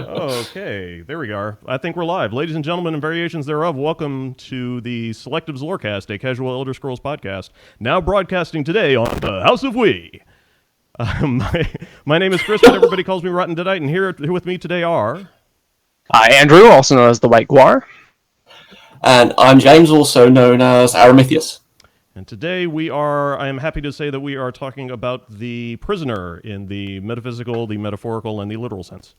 Okay, there we are. I think we're live. Ladies and gentlemen and variations thereof, welcome to the Selectives Lorecast, a casual Elder Scrolls podcast, now broadcasting today on the House of We. My name is Chris, but everybody calls me Rotten Deadite, and here with me today are... Andrew, also known as the White Guar. And I'm James, also known as Aramithius. And today I am happy to say that we are talking about the prisoner in the metaphysical, the metaphorical, and the literal sense.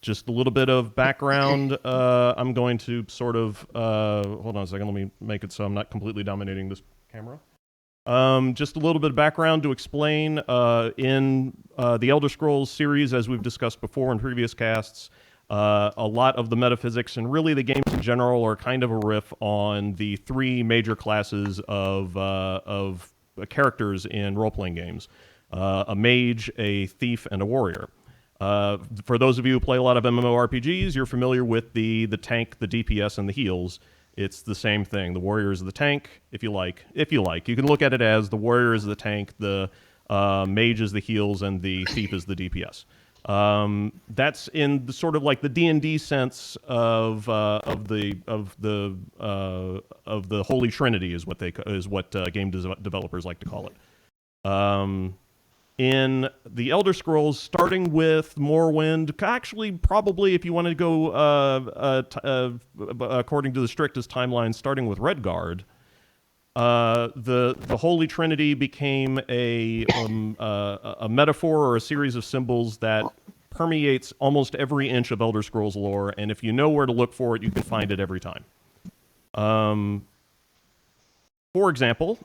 Just a little bit of background. I'm going to sort of, hold on a second, let me make it so I'm not completely dominating this camera. Just a little bit of background to explain. In the Elder Scrolls series, as we've discussed before in previous casts, a lot of the metaphysics and really the games in general are kind of a riff on the three major classes of characters in role-playing games: a mage, a thief, and a warrior. For those of you who play a lot of MMORPGs, you're familiar with the tank, the DPS, and the heals. It's the same thing. The warrior is the tank, if you like. You can look at it as the warrior is the tank, the mage is the heals, and the thief is the DPS. That's in the sort of like the D&D sense of the Holy Trinity is what game developers like to call it. In the Elder Scrolls, starting with Morrowind, actually probably if you want to go according to the strictest timeline, starting with Redguard, the Holy Trinity became a metaphor or a series of symbols that permeates almost every inch of Elder Scrolls lore, and if you know where to look for it, you can find it every time. For example,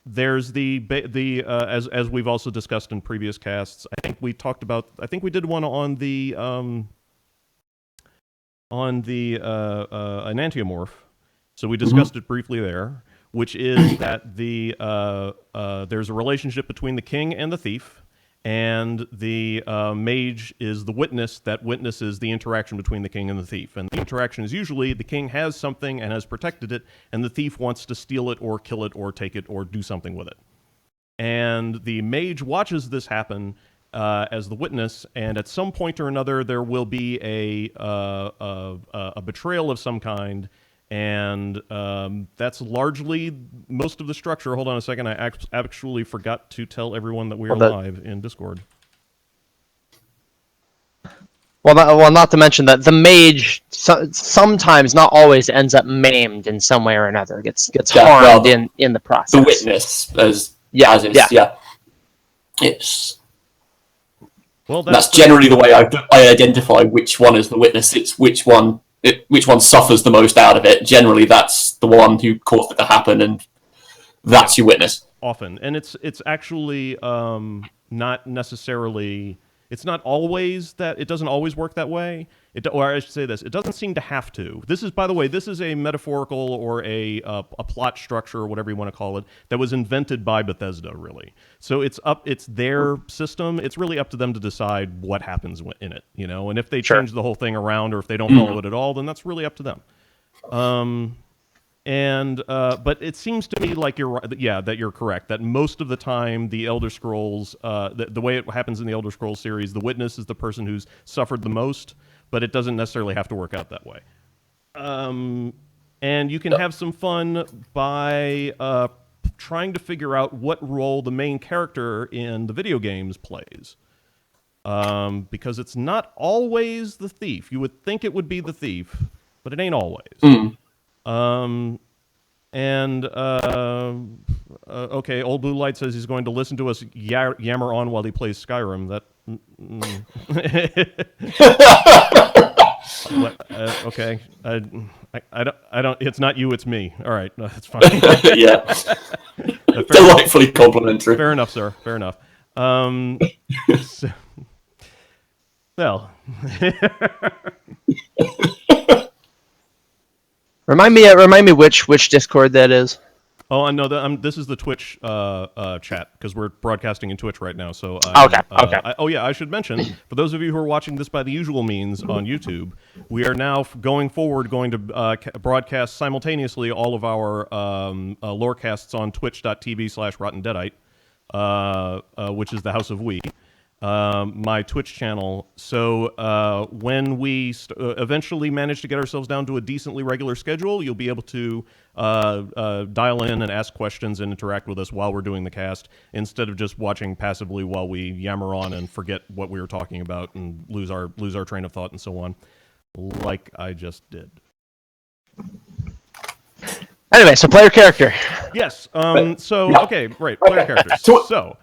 there's as we've also discussed in previous casts. I think we did one on the enantiomorph. So we discussed it briefly there, which is that there's a relationship between the king and the thief, and the mage is the witness that witnesses the interaction between the king and the thief. And the interaction is usually the king has something and has protected it, and the thief wants to steal it or kill it or take it or do something with it. And the mage watches this happen as the witness, and at some point or another there will be a betrayal of some kind. And that's largely most of the structure. Hold on a second. I actually forgot to tell everyone that we are live in Discord. Well, not to mention that the mage sometimes, not always, ends up maimed in some way or another. Gets harmed in the process. The witness, it's. Well, that's generally the way I identify which one is the witness. It's which one suffers the most out of it. Generally, that's the one who caused it to happen, and that's your witness. Often, and it's actually not necessarily. It's not always that. It doesn't always work that way. Or I should say this: it doesn't seem to have to. This is, by the way, this is a metaphorical or a plot structure or whatever you want to call it that was invented by Bethesda, really. So it's their system. It's really up to them to decide what happens in it, And if they change the whole thing around, or if they don't follow it at all, then that's really up to them. But it seems to me like that you're correct. That most of the time, the Elder Scrolls, the way it happens in the Elder Scrolls series, the witness is the person who's suffered the most. But it doesn't necessarily have to work out that way. And you can have some fun by trying to figure out what role the main character in the video games plays. Because it's not always the thief. You would think it would be the thief, but it ain't always. Okay, Old Blue Light says he's going to listen to us yammer on while he plays Skyrim. That. Okay. I don't. It's not you. It's me. All right, that's fine. Yeah. Delightfully complimentary. Fair enough, sir. Fair enough. Well. Remind me which Discord that is. Oh, I know that. This is the Twitch chat because we're broadcasting in Twitch right now. So okay. I should mention for those of you who are watching this by the usual means on YouTube, we are now going to broadcast simultaneously all of our Lorecasts on twitch.tv/RottenDeadite, which is the House of We. my Twitch channel. So when we eventually manage to get ourselves down to a decently regular schedule, you'll be able to dial in and ask questions and interact with us while we're doing the cast, instead of just watching passively while we yammer on and forget what we were talking about and lose our train of thought and so on, like I just did. Anyway, so player character. Yes. Okay, right. Player characters. So,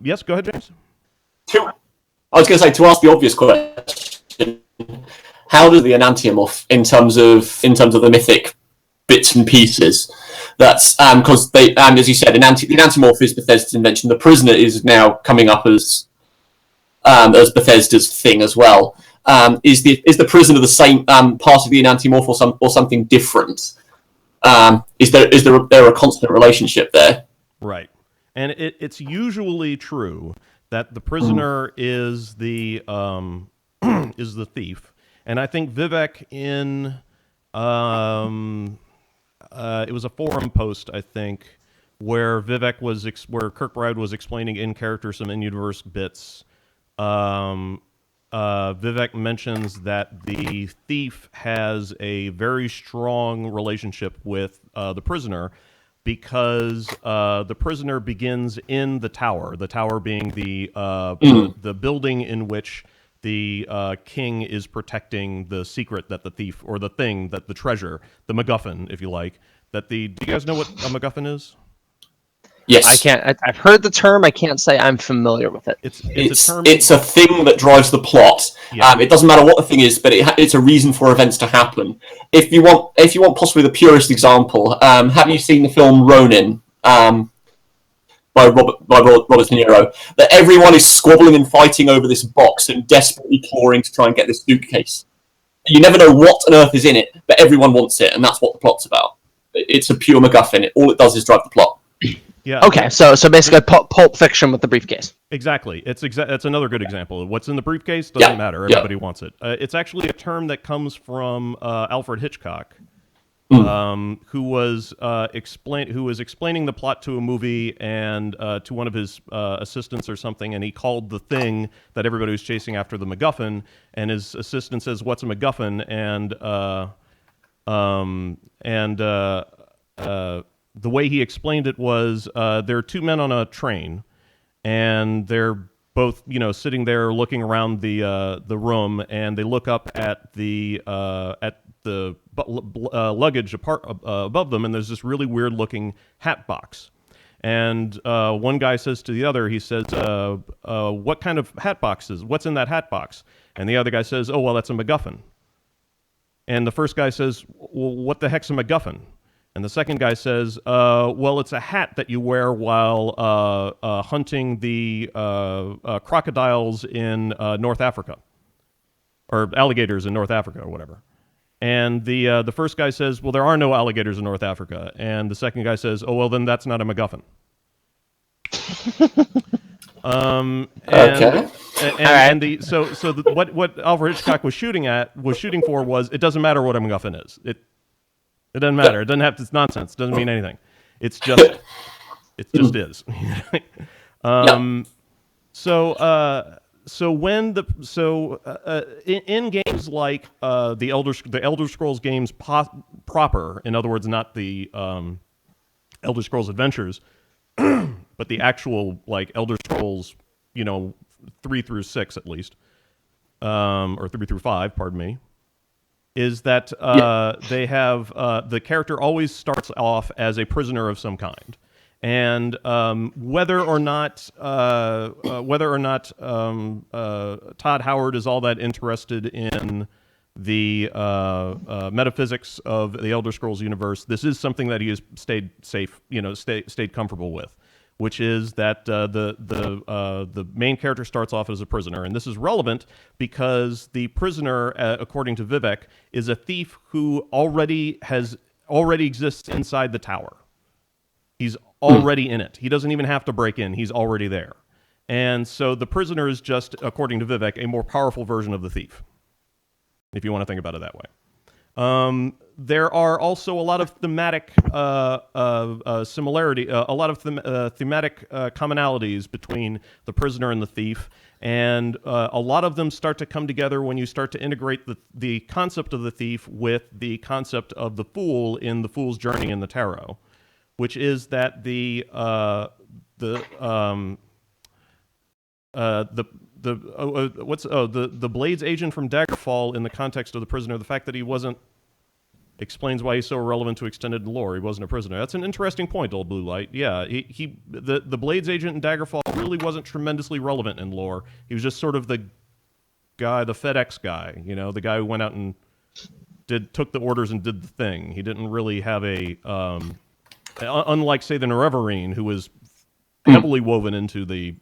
yes. Go ahead, James. I was going to say, to ask the obvious question, how does the enantiomorph in terms of the mythic bits and pieces? That's because they, as you said, the enantiomorph is Bethesda's invention. The prisoner is now coming up as Bethesda's thing as well. Is the prisoner the same part of the enantiomorph or something different? Is there a constant relationship there? Right, and it's usually true that the prisoner is the is the thief, and I think Vivek in it was a forum post, I think, where Vivek was where Kirkbride was explaining in character some in-universe bits. Vivek mentions that the thief has a very strong relationship with the prisoner, because the prisoner begins in the tower being the building in which the king is protecting the secret that the thief, or the thing that the treasure, the MacGuffin, if you like, do you guys know what a MacGuffin is? Yes. I can't. I've heard the term. I can't say I'm familiar with it. It's a term. It's a thing that drives the plot. Yeah. It doesn't matter what the thing is, but it's a reason for events to happen. If you want possibly the purest example, have you seen the film Ronin? By Robert De Niro, that everyone is squabbling and fighting over this box and desperately clawing to try and get this suitcase. You never know what on earth is in it, but everyone wants it, and that's what the plot's about. It's a pure MacGuffin. All it does is drive the plot. Yeah. Okay, so basically Pulp Fiction with the briefcase. Exactly. It's another good example. What's in the briefcase doesn't matter. Everybody wants it. It's actually a term that comes from Alfred Hitchcock, who was explaining the plot to a movie and to one of his assistants or something, and he called the thing that everybody was chasing after the MacGuffin, and his assistant says, "What's a MacGuffin?" The way he explained it was, there are two men on a train, and they're both, sitting there looking around the room, and they look up at the luggage above them, and there's this really weird looking hat box. And one guy says to the other, he says, "What kind of hat box is? What's in that hat box?" And the other guy says, "Oh, well, that's a MacGuffin." And the first guy says, "Well, what the heck's a MacGuffin?" And the second guy says, "Well, it's a hat that you wear while hunting the crocodiles in North Africa, or alligators in North Africa, or whatever." And the first guy says, "Well, there are no alligators in North Africa." And the second guy says, "Oh, well, then that's not a MacGuffin." What Alfred Hitchcock was shooting for was, it doesn't matter what a MacGuffin is. It doesn't matter. It doesn't have. It's nonsense. It doesn't mean anything. It just is. In games like the Elder Scrolls games proper, in other words, not the Elder Scrolls Adventures, but the actual Elder Scrolls, 3 through 6 at least, or 3 through 5, pardon me. Is that they have the character always starts off as a prisoner of some kind, and whether or not Todd Howard is all that interested in the metaphysics of the Elder Scrolls universe, this is something that he has stayed safe, stayed comfortable with, which is that the main character starts off as a prisoner. And this is relevant because the prisoner, according to Vivek, is a thief who already exists inside the tower. He's already in it. He doesn't even have to break in. He's already there. And so the prisoner is just, according to Vivek, a more powerful version of the thief, if you want to think about it that way. there are also a lot of thematic similarity, a lot of thematic commonalities between the prisoner and the thief, and a lot of them start to come together when you start to integrate the concept of the thief with the concept of the fool in the Fool's Journey in the Tarot, which is that the Blades agent from Daggerfall in the context of the prisoner, the fact that he wasn't, explains why he's so irrelevant to extended lore. He wasn't a prisoner. That's an interesting point, Old Blue Light. Yeah, the Blades agent in Daggerfall really wasn't tremendously relevant in lore. He was just sort of the guy, the FedEx guy, the guy who went out and took the orders and did the thing. He didn't really have a unlike, say, the Nerevarine, who was heavily woven into the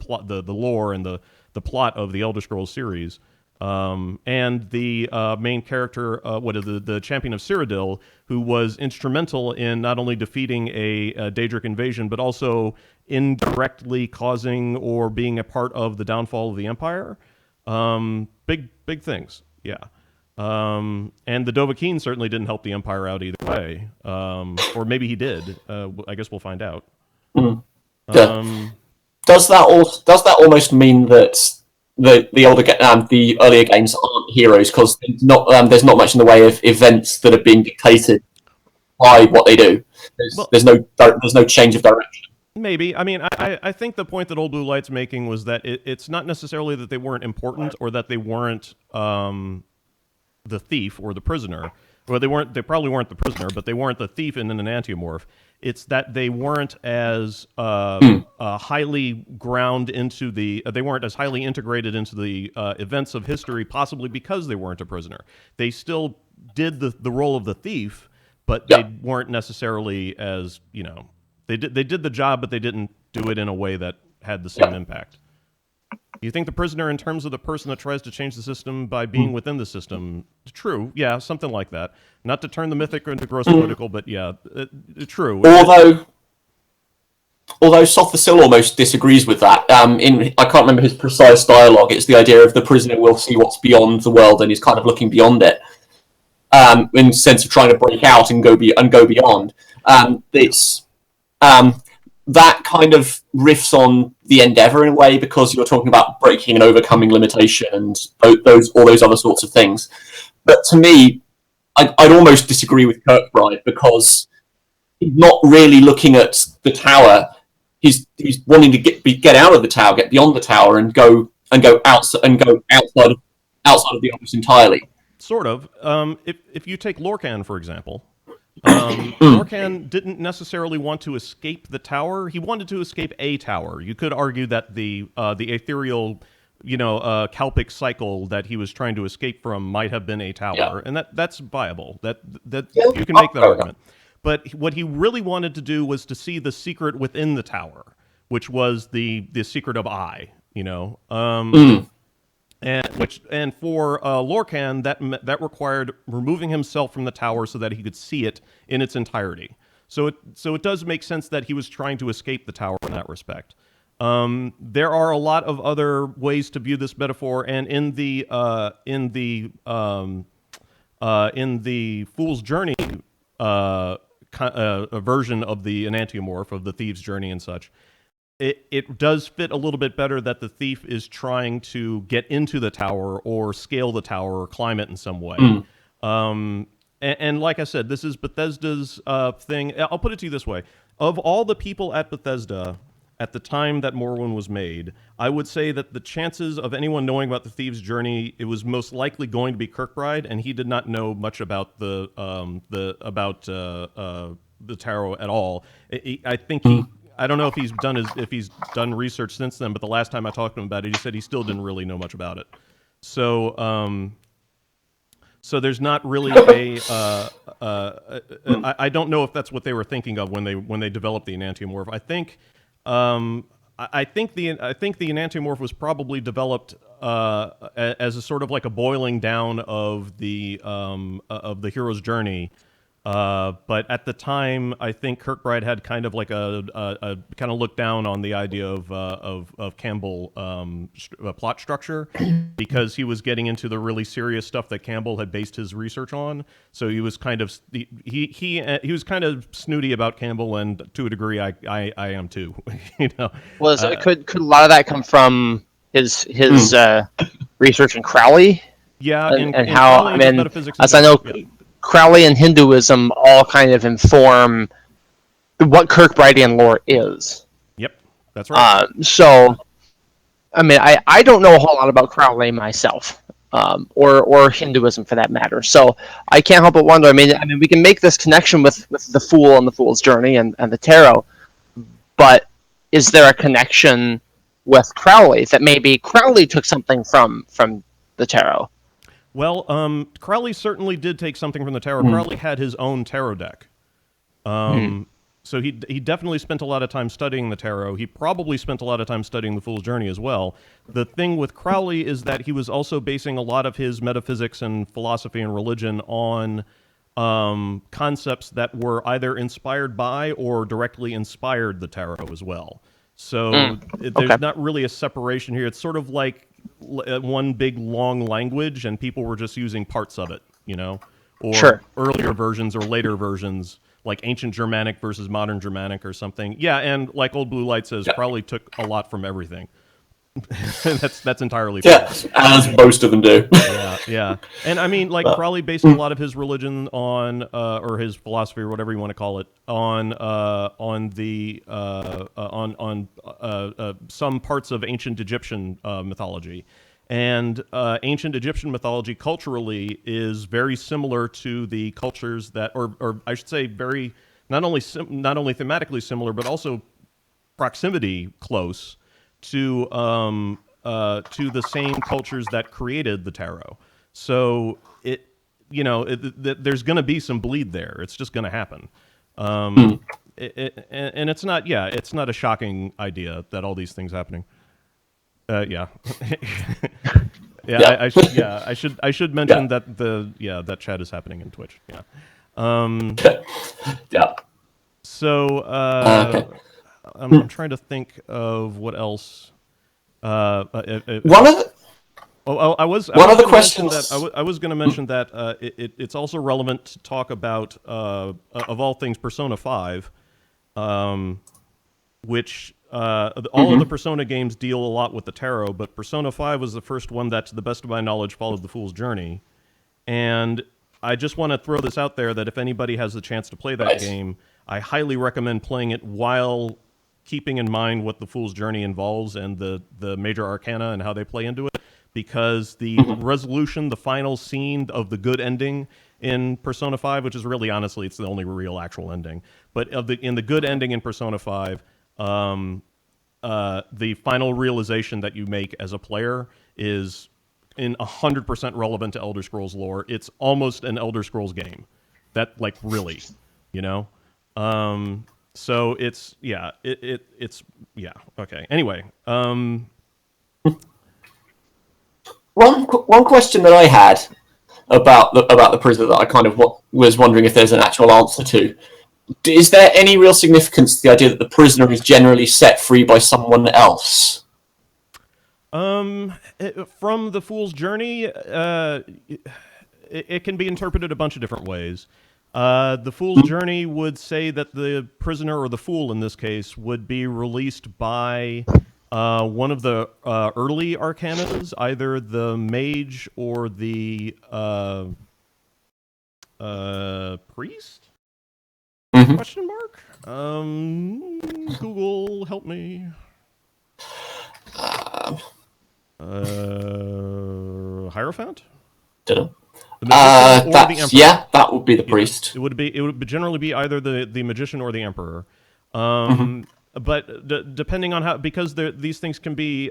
plot, the lore and the plot of the Elder Scrolls series, and the main character, the champion of Cyrodiil, who was instrumental in not only defeating a Daedric invasion, but also indirectly causing or being a part of the downfall of the Empire. Big things, yeah. And the Dovahkiin certainly didn't help the Empire out either way, or maybe he did. I guess we'll find out. Yeah. Does that almost mean that the earlier games aren't heroes because there's not much in the way of events that are being dictated by what they do? There's no change of direction. Maybe. I mean, I think the point that Old Blue Light's making was that it's not necessarily that they weren't important or that they weren't the thief or the prisoner. Well, they probably weren't the prisoner, but they weren't the thief in an enantiomorph. It's that they weren't as highly ground into they weren't as highly integrated into the events of history, possibly because they weren't a prisoner. They still did the role of the thief, but they weren't necessarily as, they did the job, but they didn't do it in a way that had the same impact. You think the prisoner, in terms of the person that tries to change the system by being within the system, true, yeah, something like that. Not to turn the mythic into gross political, but yeah, true. Although Sothasil almost disagrees with that. I can't remember his precise dialogue. It's the idea of the prisoner will see what's beyond the world, and he's kind of looking beyond it, in the sense of trying to break out and go beyond. That kind of riffs on the Endeavor in a way, because you're talking about breaking and overcoming limitation and all those other sorts of things. But to me, I'd almost disagree with Kirkbride, because he's not really looking at the tower. He's wanting to get out of the tower, get beyond the tower, and go outside of the office entirely. Sort of. If you take Lorcan, for example. Lorcan didn't necessarily want to escape the tower. He wanted to escape a tower. You could argue that the ethereal, Kalpic cycle that he was trying to escape from might have been a tower, and that's viable. That you can make that argument. But what he really wanted to do was to see the secret within the tower, which was the secret of I. And for Lorcan, that required removing himself from the tower so that he could see it in its entirety. So it does make sense that he was trying to escape the tower in that respect. There are a lot of other ways to view this metaphor, and in the Fool's Journey a version of the enantiomorph of the Thieves' Journey and such. It does fit a little bit better that the thief is trying to get into the tower or scale the tower or climb it in some way. And like I said, this is Bethesda's thing. I'll put it to you this way. Of all the people at Bethesda at the time that Morrowind was made, I would say that the chances of anyone knowing about the Thieves' Journey, it was most likely going to be Kirkbride, and he did not know much about the tarot at all. I think I don't know if he's done research since then, but the last time I talked to him about it, he said he still didn't really know much about it. So there's not really I don't know if that's what they were thinking of when they developed the enantiomorph. I think the enantiomorph was probably developed as a sort of like a boiling down of the hero's journey. But at the time, I think Kirkbride had kind of like a kind of looked down on the idea of Campbell plot structure because he was getting into the really serious stuff that Campbell had based his research on. So he was kind of he was kind of snooty about Campbell, and to a degree, I am too. You know, could a lot of that come from his research in Crowley? Yeah, and how Crowley I mean, metaphysics as I know, yeah. Crowley and Hinduism all kind of inform what Kirkbridean lore is. Yep, that's right. So, I mean, I don't know a whole lot about Crowley myself, or Hinduism for that matter. So I can't help but wonder. I mean, we can make this connection with the Fool and the Fool's Journey and the Tarot, but is there a connection with Crowley that maybe Crowley took something from the Tarot? Well, Crowley certainly did take something from the tarot. Crowley had his own tarot deck. So he definitely spent a lot of time studying the tarot. He probably spent a lot of time studying the Fool's Journey as well. The thing with Crowley is that he was also basing a lot of his metaphysics and philosophy and religion on concepts that were either inspired by or directly inspired the tarot as well. So there's not really a separation here. It's sort of like one big long language, and people were just using parts of it, you know, or earlier versions or later versions, like ancient Germanic versus modern Germanic or something. Yeah, and like Old Blue Light says, Crowley took a lot from everything. that's entirely fair. Yeah, as most of them do. Yeah. And I mean, like, Crowley based a lot of his religion on, or his philosophy, or whatever you want to call it, on some parts of ancient Egyptian mythology. And ancient Egyptian mythology culturally is very similar to the cultures that, or I should say, very not only thematically similar, but also proximity close to the same cultures that created the tarot. So there's going to be some bleed there. It's just going to happen. And it's not a shocking idea that all these things happening. I should mention that that chat is happening in Twitch. So I'm trying to think of what else. One of the questions I was going to mention that it's also relevant to talk about of all things Persona 5, which all of the Persona games deal a lot with the tarot, but Persona 5 was the first one that, to the best of my knowledge, followed the Fool's Journey. And I just want to throw this out there that if anybody has the chance to play that game, I highly recommend playing it while keeping in mind what the Fool's Journey involves and the major arcana and how they play into it, because the resolution, the final scene of the good ending in Persona 5, which is really, honestly, it's the only real actual ending, but in the good ending in Persona 5, the final realization that you make as a player is in 100% relevant to Elder Scrolls lore. It's almost an Elder Scrolls game. That, like, really, you know? So it's okay. Anyway, one question that I had about the prisoner that I kind of was wondering if there's an actual answer to. Is there any real significance to the idea that the prisoner is generally set free by someone else? From the Fool's Journey, it can be interpreted a bunch of different ways. The Fool's Journey would say that the prisoner, or the fool in this case, would be released by one of the early arcanas, either the mage or the priest? Question mark? Google, help me. Hierophant? That would be the priest. It would generally be either the magician or the emperor. But depending on how, because these things can be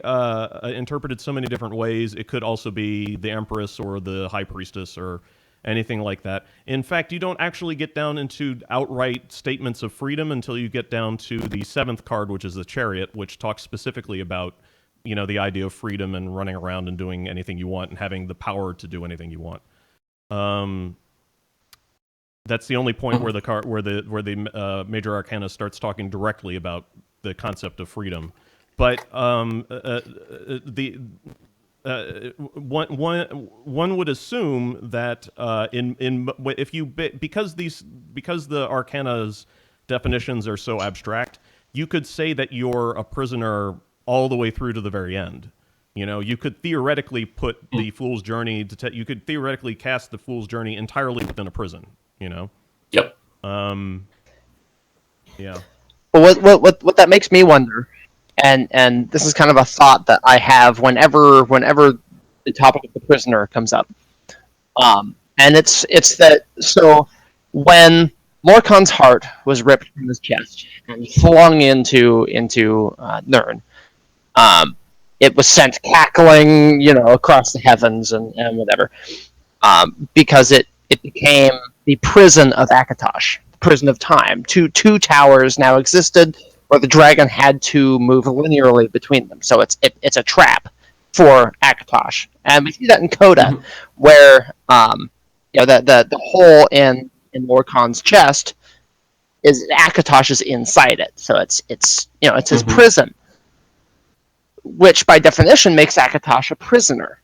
interpreted so many different ways, it could also be the empress or the high priestess or anything like that. In fact, you don't actually get down into outright statements of freedom until you get down to the 7th card, which is the chariot, which talks specifically about, the idea of freedom and running around and doing anything you want and having the power to do anything you want. That's the only point where the Major Arcana starts talking directly about the concept of freedom. But one would assume that because the Arcana's definitions are so abstract, you could say that you're a prisoner all the way through to the very end. You know, you could theoretically put the Fool's Journey you could theoretically cast the Fool's Journey entirely within a prison. You know. Yep. Yeah. But what that makes me wonder, and this is kind of a thought that I have whenever the topic of the prisoner comes up, and it's that so when Lorcan's heart was ripped from his chest and flung into Nirn, it was sent cackling, across the heavens and whatever, because it became the prison of Akatosh, the prison of time. Two towers now existed where the dragon had to move linearly between them. So it's a trap for Akatosh, and we see that in Coda, where the hole in Lorcan's chest is Akatosh is inside it. So it's his prison, which by definition makes Akatosh a prisoner.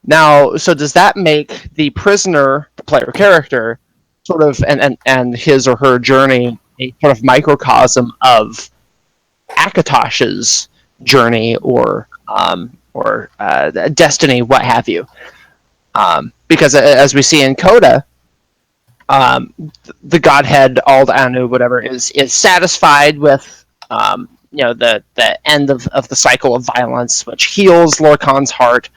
Now, so does that make the prisoner, the player character, sort of, and his or her journey a sort of microcosm of Akatosh's journey or destiny, what have you? Because as we see in Coda, the Godhead, Ald Anu, whatever, is satisfied with the end of the cycle of violence, which heals Lorcan's heart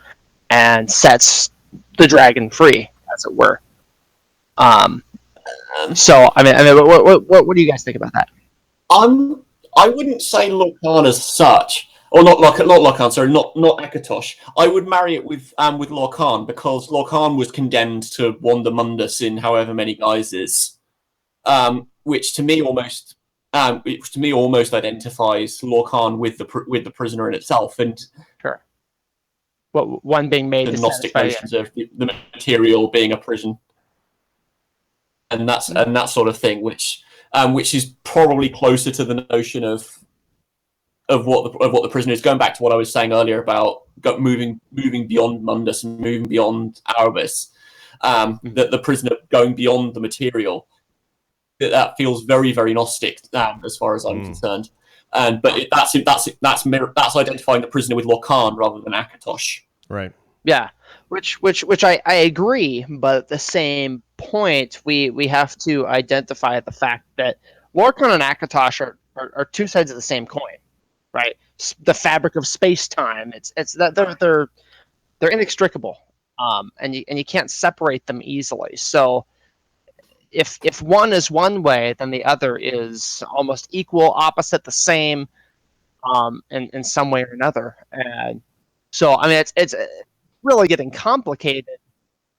and sets the dragon free, as it were. So I mean, what do you guys think about that? I wouldn't say Lorcan as such, or not Lorcan. Sorry, not Akatosh. I would marry it with Lorcan, because Lorcan was condemned to wander Mundus in however many guises, which to me almost identifies Lorcan with the prisoner in itself, and sure. What one being made the to Gnostic satisfy, notions of the material being a prison, and that sort of thing, which is probably closer to the notion of what the prisoner is. Going back to what I was saying earlier about moving beyond Mundus and moving beyond Arabis, that the prisoner going beyond the material, that feels very, very Gnostic, as far as I'm concerned. But that's identifying the prisoner with Lorcan rather than Akatosh. Right. Yeah, which I agree, but at the same point, we have to identify the fact that Lorcan and Akatosh are two sides of the same coin, right? The fabric of space time. It's that they're inextricable, and you can't separate them easily. So if one is one way, then the other is almost equal, opposite, the same, in some way or another. And so I mean, it's really getting complicated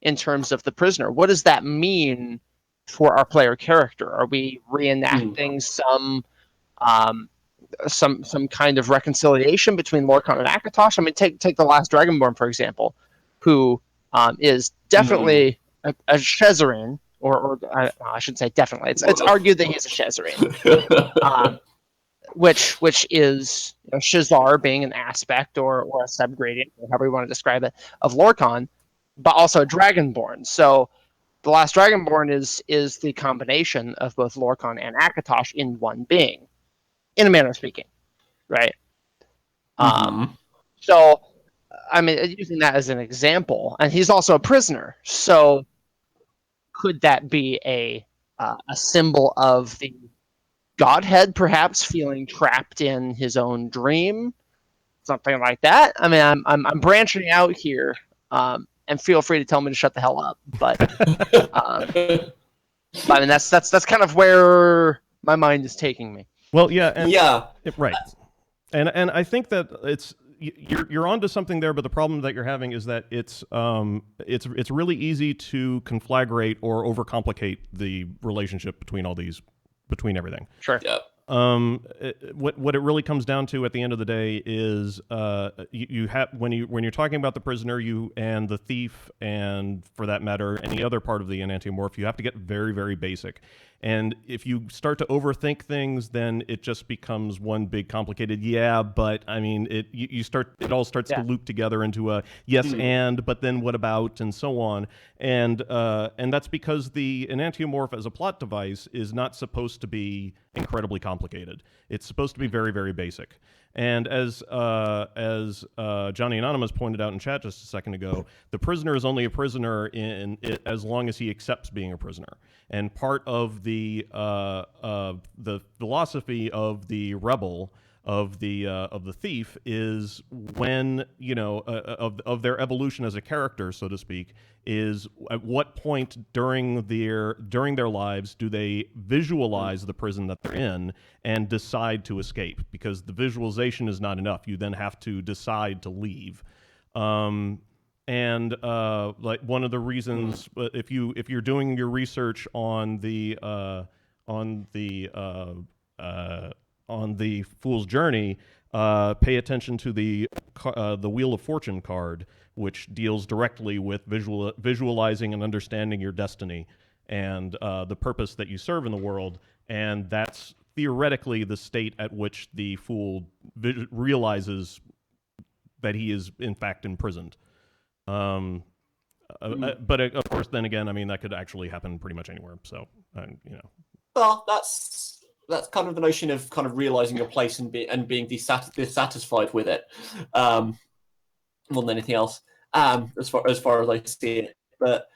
in terms of the prisoner. What does that mean for our player character? Are we reenacting some kind of reconciliation between Lorcan and Akatosh? I mean, take the last Dragonborn, for example, who is definitely a Shezarin, or I shouldn't say definitely. It's argued that he's a Shezarin, which is Shazar being an aspect or a subgradient, or however you want to describe it, of Lorcan, but also Dragonborn. So the last Dragonborn is the combination of both Lorcan and Akatosh in one being, in a manner of speaking, right? So, I mean, using that as an example, and he's also a prisoner. So, could that be a symbol of the Godhead, perhaps feeling trapped in his own dream, something like that? I mean, I'm branching out here, and feel free to tell me to shut the hell up. But I mean, that's kind of where my mind is taking me. Well, yeah, and yeah, right, and I think that you're onto something there, but the problem that you're having is that it's really easy to conflagrate or overcomplicate the relationship between everything. Sure. Yeah. What it really comes down to at the end of the day is you have when you're talking about the prisoner, you and the thief, and for that matter, any other part of the enantiomorph, you have to get very, very basic. And if you start to overthink things, then it just becomes one big complicated. Yeah, but I mean, it all starts to loop together into a yes and, but then what about, and so on. And that's because the enantiomorph as a plot device is not supposed to be incredibly complicated. It's supposed to be very, very basic. And as Johnny Anonymous pointed out in chat just a second ago, the prisoner is only a prisoner in it as long as he accepts being a prisoner. And part of the philosophy of the rebel, of the thief, is when of their evolution as a character, so to speak, is at what point during their lives do they visualize the prison that they're in and decide to escape? Because the visualization is not enough. You then have to decide to leave. And like one of the reasons, if you're doing your research on the Fool's Journey, pay attention to the Wheel of Fortune card, which deals directly with visualizing and understanding your destiny and the purpose that you serve in the world, and that's theoretically the state at which the Fool realizes that he is in fact imprisoned. But of course, then again, I mean, that could actually happen pretty much anywhere. So, Well, that's kind of the notion of kind of realizing your place and being dissatisfied with it, more than anything else. As far as I see it, but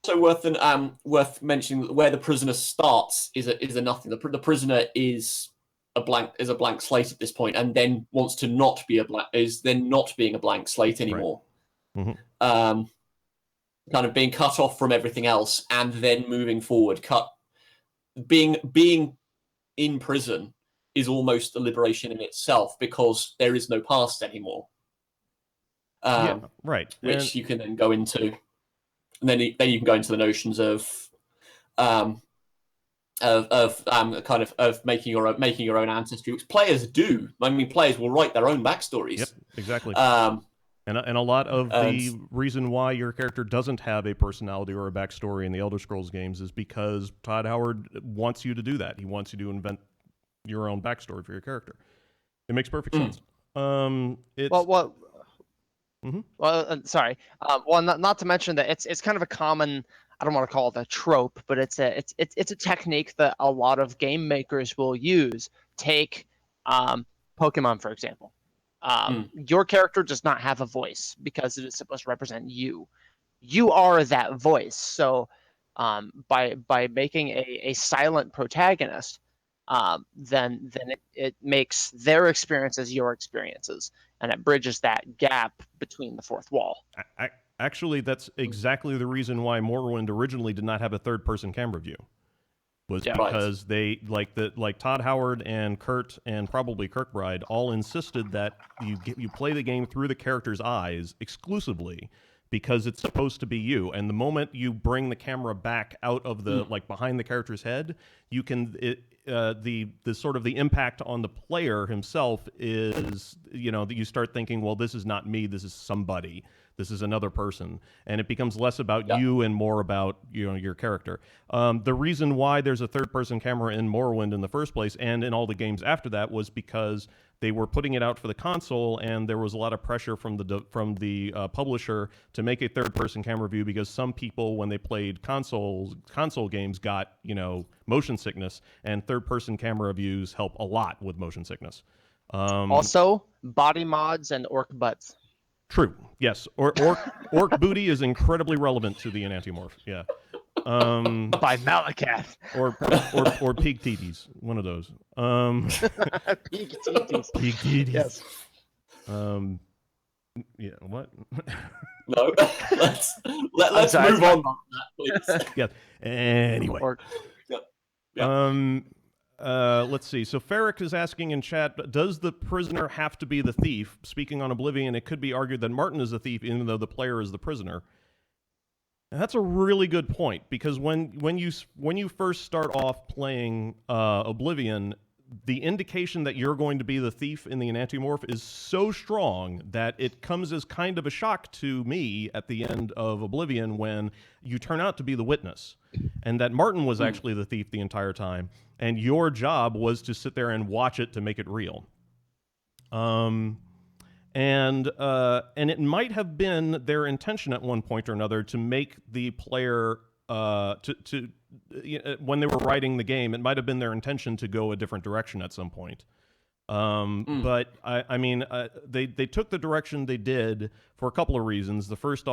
also worth mentioning where the prisoner starts is a nothing. The prisoner is a blank slate at this point, and then wants to not be not being a blank slate anymore. Right. Kind of being cut off from everything else, and then moving forward. Being in prison is almost a liberation in itself, because there is no past anymore. Right. Which you can then go into, and then you can go into the notions of making your own ancestry, which players do. I mean, players will write their own backstories. Yep, exactly. And a lot of the reason why your character doesn't have a personality or a backstory in the Elder Scrolls games is because Todd Howard wants you to do that. He wants you to invent your own backstory for your character. It makes perfect sense. Sorry. Not to mention that it's kind of a common, I don't want to call it a trope, but it's a technique that a lot of game makers will use. Take Pokemon, for example. Your character does not have a voice because it is supposed to represent you. You are that voice. So by making a silent protagonist, then it makes their experiences your experiences, and it bridges that gap between the fourth wall. Actually, that's exactly the reason why Morrowind originally did not have a third-person camera view. Was because they like Todd Howard and Kurt and probably Kirkbride all insisted that you play the game through the character's eyes exclusively, because it's supposed to be you. And the moment you bring the camera back out of the behind the character's head, you can the sort of the impact on the player himself is, that you start thinking, well, this is not me, this is somebody. This is another person, and it becomes less about you and more about your character. The reason why there's a third-person camera in Morrowind in the first place, and in all the games after that, was because they were putting it out for the console, and there was a lot of pressure from the publisher to make a third-person camera view, because some people, when they played console games, got motion sickness, and third-person camera views help a lot with motion sickness. Also, body mods and orc butts. True. Yes. Orc booty is incredibly relevant to the enantiomorph. Yeah. By Malakath. Or pig titties. One of those. Pig titties. Pig titties. Yes. Yeah. What? No. Let's move on. Please. Yeah. Anyway. Let's see. So Ferric is asking in chat, does the prisoner have to be the thief? Speaking on Oblivion, it could be argued that Martin is the thief, even though the player is the prisoner. And that's a really good point, because when you first start off playing Oblivion, the indication that you're going to be the thief in the enantiomorph is so strong that it comes as kind of a shock to me at the end of Oblivion when you turn out to be the witness, and that Martin was actually the thief the entire time, and your job was to sit there and watch it to make it real. And it might have been their intention at one point or another to make the player when they were writing the game, it might have been their intention to go a different direction at some point. But I mean, they took the direction they did for a couple of reasons. The first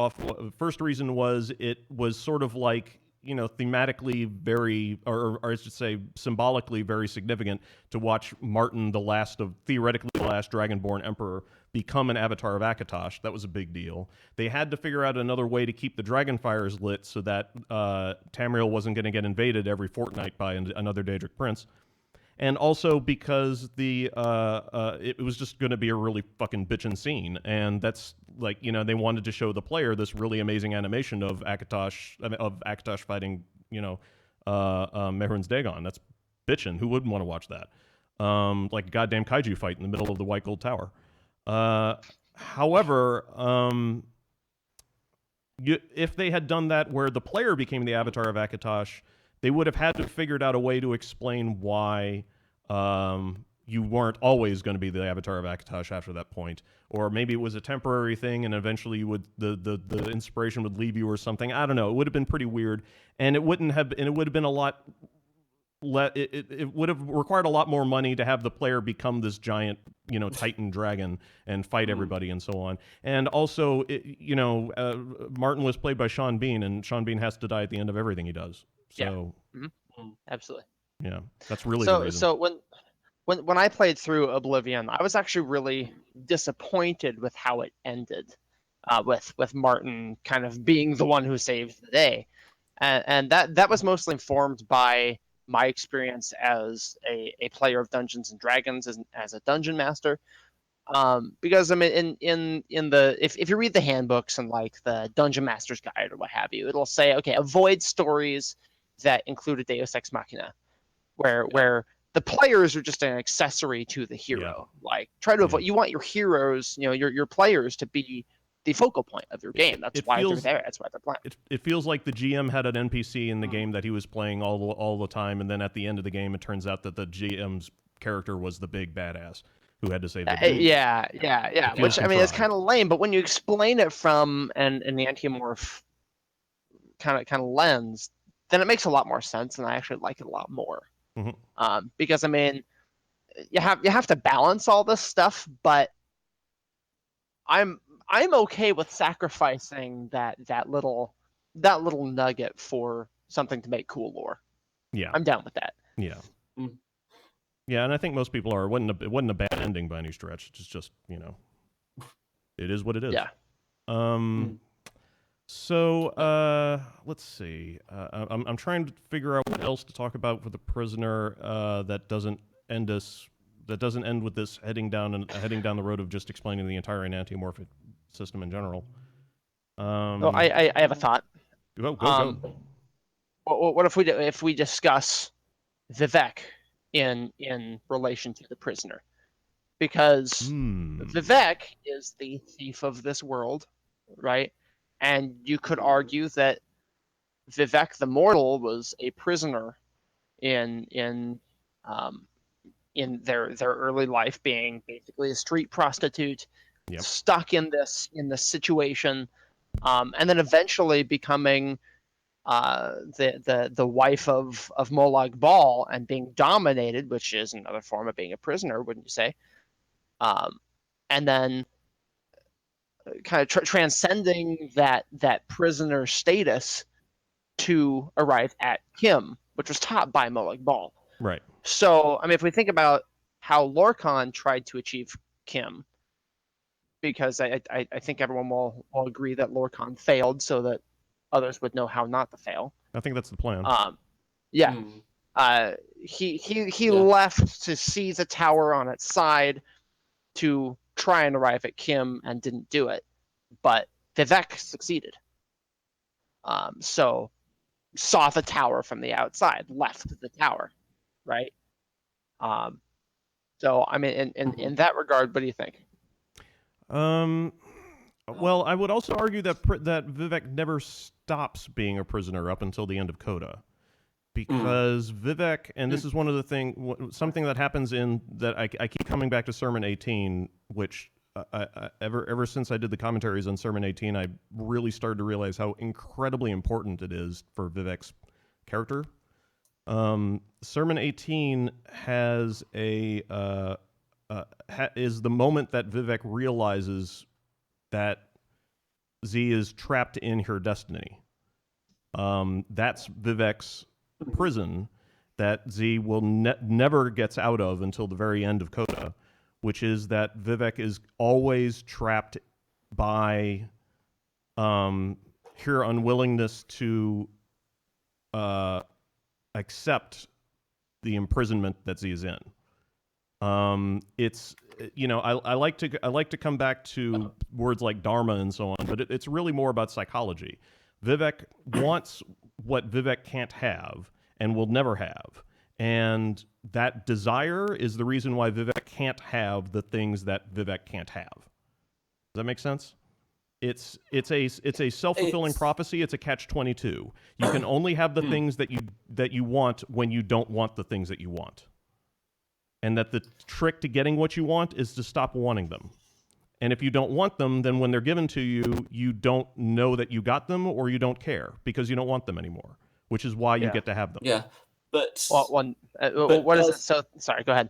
reason was it was sort of like, thematically very, or I should say symbolically very significant to watch Martin, theoretically the last Dragonborn Emperor, become an avatar of Akatosh. That was a big deal. They had to figure out another way to keep the Dragonfires lit so that Tamriel wasn't going to get invaded every fortnight by another Daedric prince. And also because it was just going to be a really fucking bitchin' scene, and that's like, they wanted to show the player this really amazing animation of Akatosh fighting Mehrunes Dagon. That's bitchin'. Who wouldn't want to watch that? Like a goddamn kaiju fight in the middle of the White Gold Tower. However, if they had done that where the player became the avatar of Akatosh, they would have had to have figured out a way to explain why you weren't always going to be the avatar of Akatosh after that point, or maybe it was a temporary thing, and eventually you would the inspiration would leave you or something. I don't know. It would have been pretty weird, and it would have been a lot. It would have required a lot more money to have the player become this giant, Titan dragon and fight everybody and so on. And also, Martin was played by Sean Bean, and Sean Bean has to die at the end of everything he does. So, Absolutely. Yeah, that's really the reason. So when I played through Oblivion, I was actually really disappointed with how it ended, with Martin kind of being the one who saved the day, and that was mostly informed by my experience as a player of Dungeons and Dragons, as a dungeon master. Because I mean, if you read the handbooks and like the Dungeon Master's Guide or what have you, it'll say, okay, avoid stories that include a Deus Ex Machina, where the players are just an accessory to the hero. Yeah. Like, try to avoid. You want your heroes, your players to be the focal point of your game. That's why they're there. That's why they're playing. It feels like the GM had an NPC in the game that he was playing all the time, and then at the end of the game, it turns out that the GM's character was the big badass who had to save the day. Yeah. Which, I mean, it's kind of lame, but when you explain it from an anti-amorph kind of lens, then it makes a lot more sense, and I actually like it a lot more. Mm-hmm. Because I mean, you have to balance all this stuff, but I'm okay with sacrificing that little nugget for something to make cool lore. Yeah, I'm down with that. Yeah. Yeah, and I think most people are. It wasn't a bad ending by any stretch. It's just, it is what it is. Yeah. So let's see. I'm trying to figure out what else to talk about for the prisoner that doesn't end with this heading down the road of just explaining the entire enantiomorphic system in general. I have a thought. Go. What if we discuss Vivek in relation to the prisoner? Because Vivek is the thief of this world, right? And you could argue that Vivek the Mortal was a prisoner in their early life, being basically a street prostitute, stuck in this situation, and then eventually becoming the wife of Molag Bal and being dominated, which is another form of being a prisoner, wouldn't you say? And then kind of transcending that prisoner status to arrive at Kim, which was taught by Molag Bal. Right. So, I mean, if we think about how Lorcan tried to achieve Kim, because I think everyone will agree that Lorcan failed, so that others would know how not to fail. I think that's the plan. He left to seize a tower on its side to try and arrive at Kim and didn't do it, but Vivek succeeded. So saw the tower from the outside, left the tower, right? So I mean, in that regard, what do you think? Well, I would also argue that that Vivek never stops being a prisoner up until the end of Coda, because Vivek, and this is one of the something that happens in that I keep coming back to Sermon 18, which ever since I did the commentaries on Sermon 18, I really started to realize how incredibly important it is for Vivek's character. Sermon 18 has is the moment that Vivek realizes that Z is trapped in her destiny. That's Vivek's prison that Z will never gets out of until the very end of Coda, which is that Vivek is always trapped by her unwillingness to accept the imprisonment that Z is in. It's I like to come back to words like dharma and so on, but it's really more about psychology. Vivek wants what Vivek can't have and will never have, and that desire is the reason why Vivek can't have the things that Vivek can't have. Does that make sense? It's a self-fulfilling prophecy. It's a catch-22. You can only have the things that you want when you don't want the things that you want. And that the trick to getting what you want is to stop wanting them. And if you don't want them, then when they're given to you, you don't know that you got them, or you don't care because you don't want them anymore, which is why you get to have them. Yeah, but what is it? So sorry, go ahead.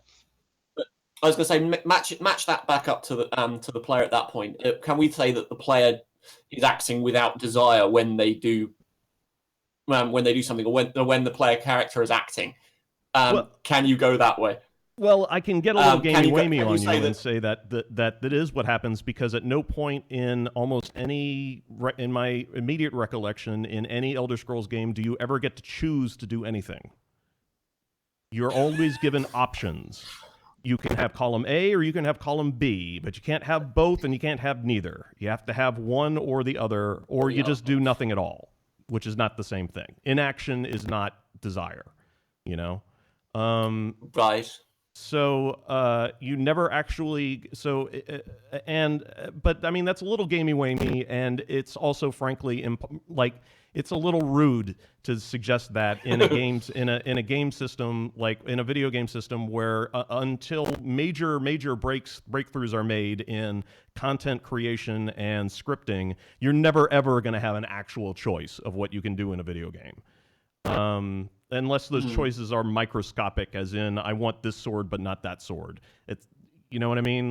But I was going to say match that back up to the player at that point. Can we say that the player is acting without desire when they do something, or when the player character is acting? Can you go that way? Well, I can get a little gamey-wamey on you and say that is what happens, because at no point in almost any, in my immediate recollection, in any Elder Scrolls game, do you ever get to choose to do anything. You're always given options. You can have column A or you can have column B, but you can't have both and you can't have neither. You have to have one or the other, or you just do nothing at all, which is not the same thing. Inaction is not desire, Right. So you never actually but I mean that's a little gamey-wamey, and it's also frankly it's a little rude to suggest that in a game system, like in a video game system, where until major breakthroughs are made in content creation and scripting, you're never ever going to have an actual choice of what you can do in a video game. Unless those choices are microscopic, as in I want this sword but not that sword. It's, you know what I mean?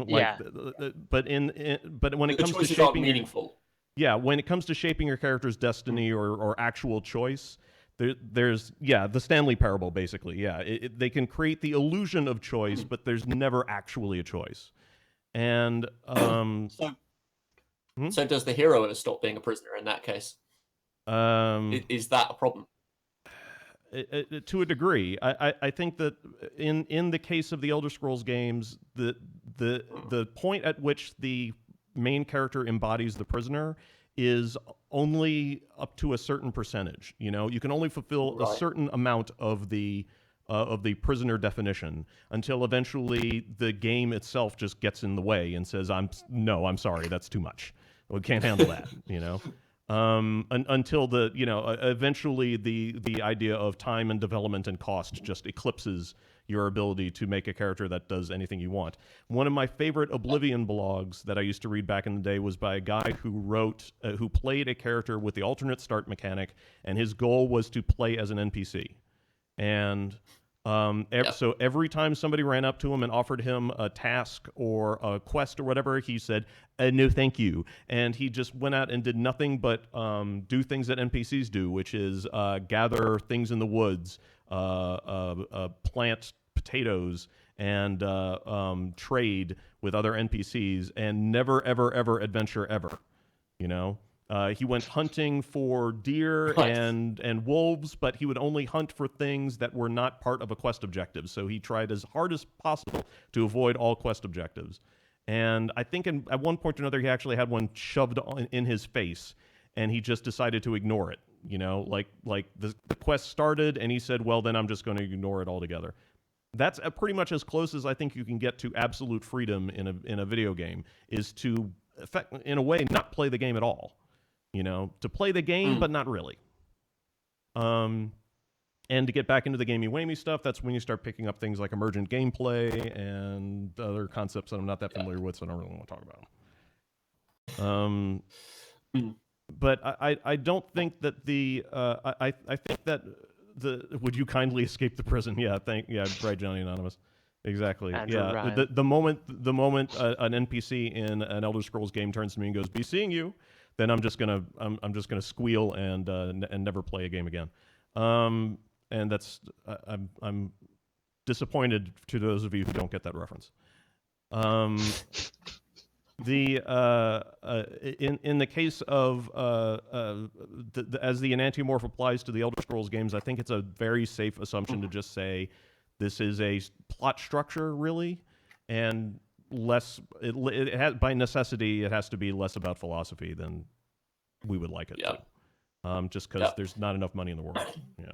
But when it comes to shaping meaningful. When it comes to shaping your character's destiny or actual choice, there's the Stanley Parable basically. They can create the illusion of choice, but there's never actually a choice. And so does the hero ever stop being a prisoner in that case? Is that a problem? To a degree, I think that in the case of the Elder Scrolls games, the point at which the main character embodies the prisoner is only up to a certain percentage. You can only fulfill a certain amount of the prisoner definition until eventually the game itself just gets in the way and says, I'm sorry, that's too much. We can't handle that. Until eventually the idea of time and development and cost just eclipses your ability to make a character that does anything you want. One of my favorite Oblivion blogs that I used to read back in the day was by a guy who played a character with the alternate start mechanic, and his goal was to play as an NPC. And so every time somebody ran up to him and offered him a task or a quest or whatever, he said, no, thank you. And he just went out and did nothing but do things that NPCs do, which is gather things in the woods, plant potatoes, and trade with other NPCs, and never, ever, ever adventure ever, He went hunting for deer and wolves, but he would only hunt for things that were not part of a quest objective. So he tried as hard as possible to avoid all quest objectives. And I think at one point or another, he actually had one shoved in his face, and he just decided to ignore it Like the quest started, and he said, "Well, then I'm just going to ignore it altogether." That's pretty much as close as I think you can get to absolute freedom in a video game, is to, in a way, not play the game at all. To play the game, but not really. And to get back into the gamey-wamey stuff, that's when you start picking up things like emergent gameplay and other concepts that I'm not that familiar with, so I don't really want to talk about them. But I don't think that I think that would you kindly escape the prison? Yeah, right, Johnny Anonymous. Exactly. Andrew yeah. Ryan. The moment an NPC in an Elder Scrolls game turns to me and goes, "Be seeing you," then I'm just gonna squeal and never play a game again. And that's I'm disappointed to those of you who don't get that reference. In the case of as the enantiomorph applies to the Elder Scrolls games, I think it's a very safe assumption to just say this is a plot structure, really, and less. It has, by necessity, it has to be less about philosophy than we would like it. Yeah. Just because there's not enough money in the world. Yeah.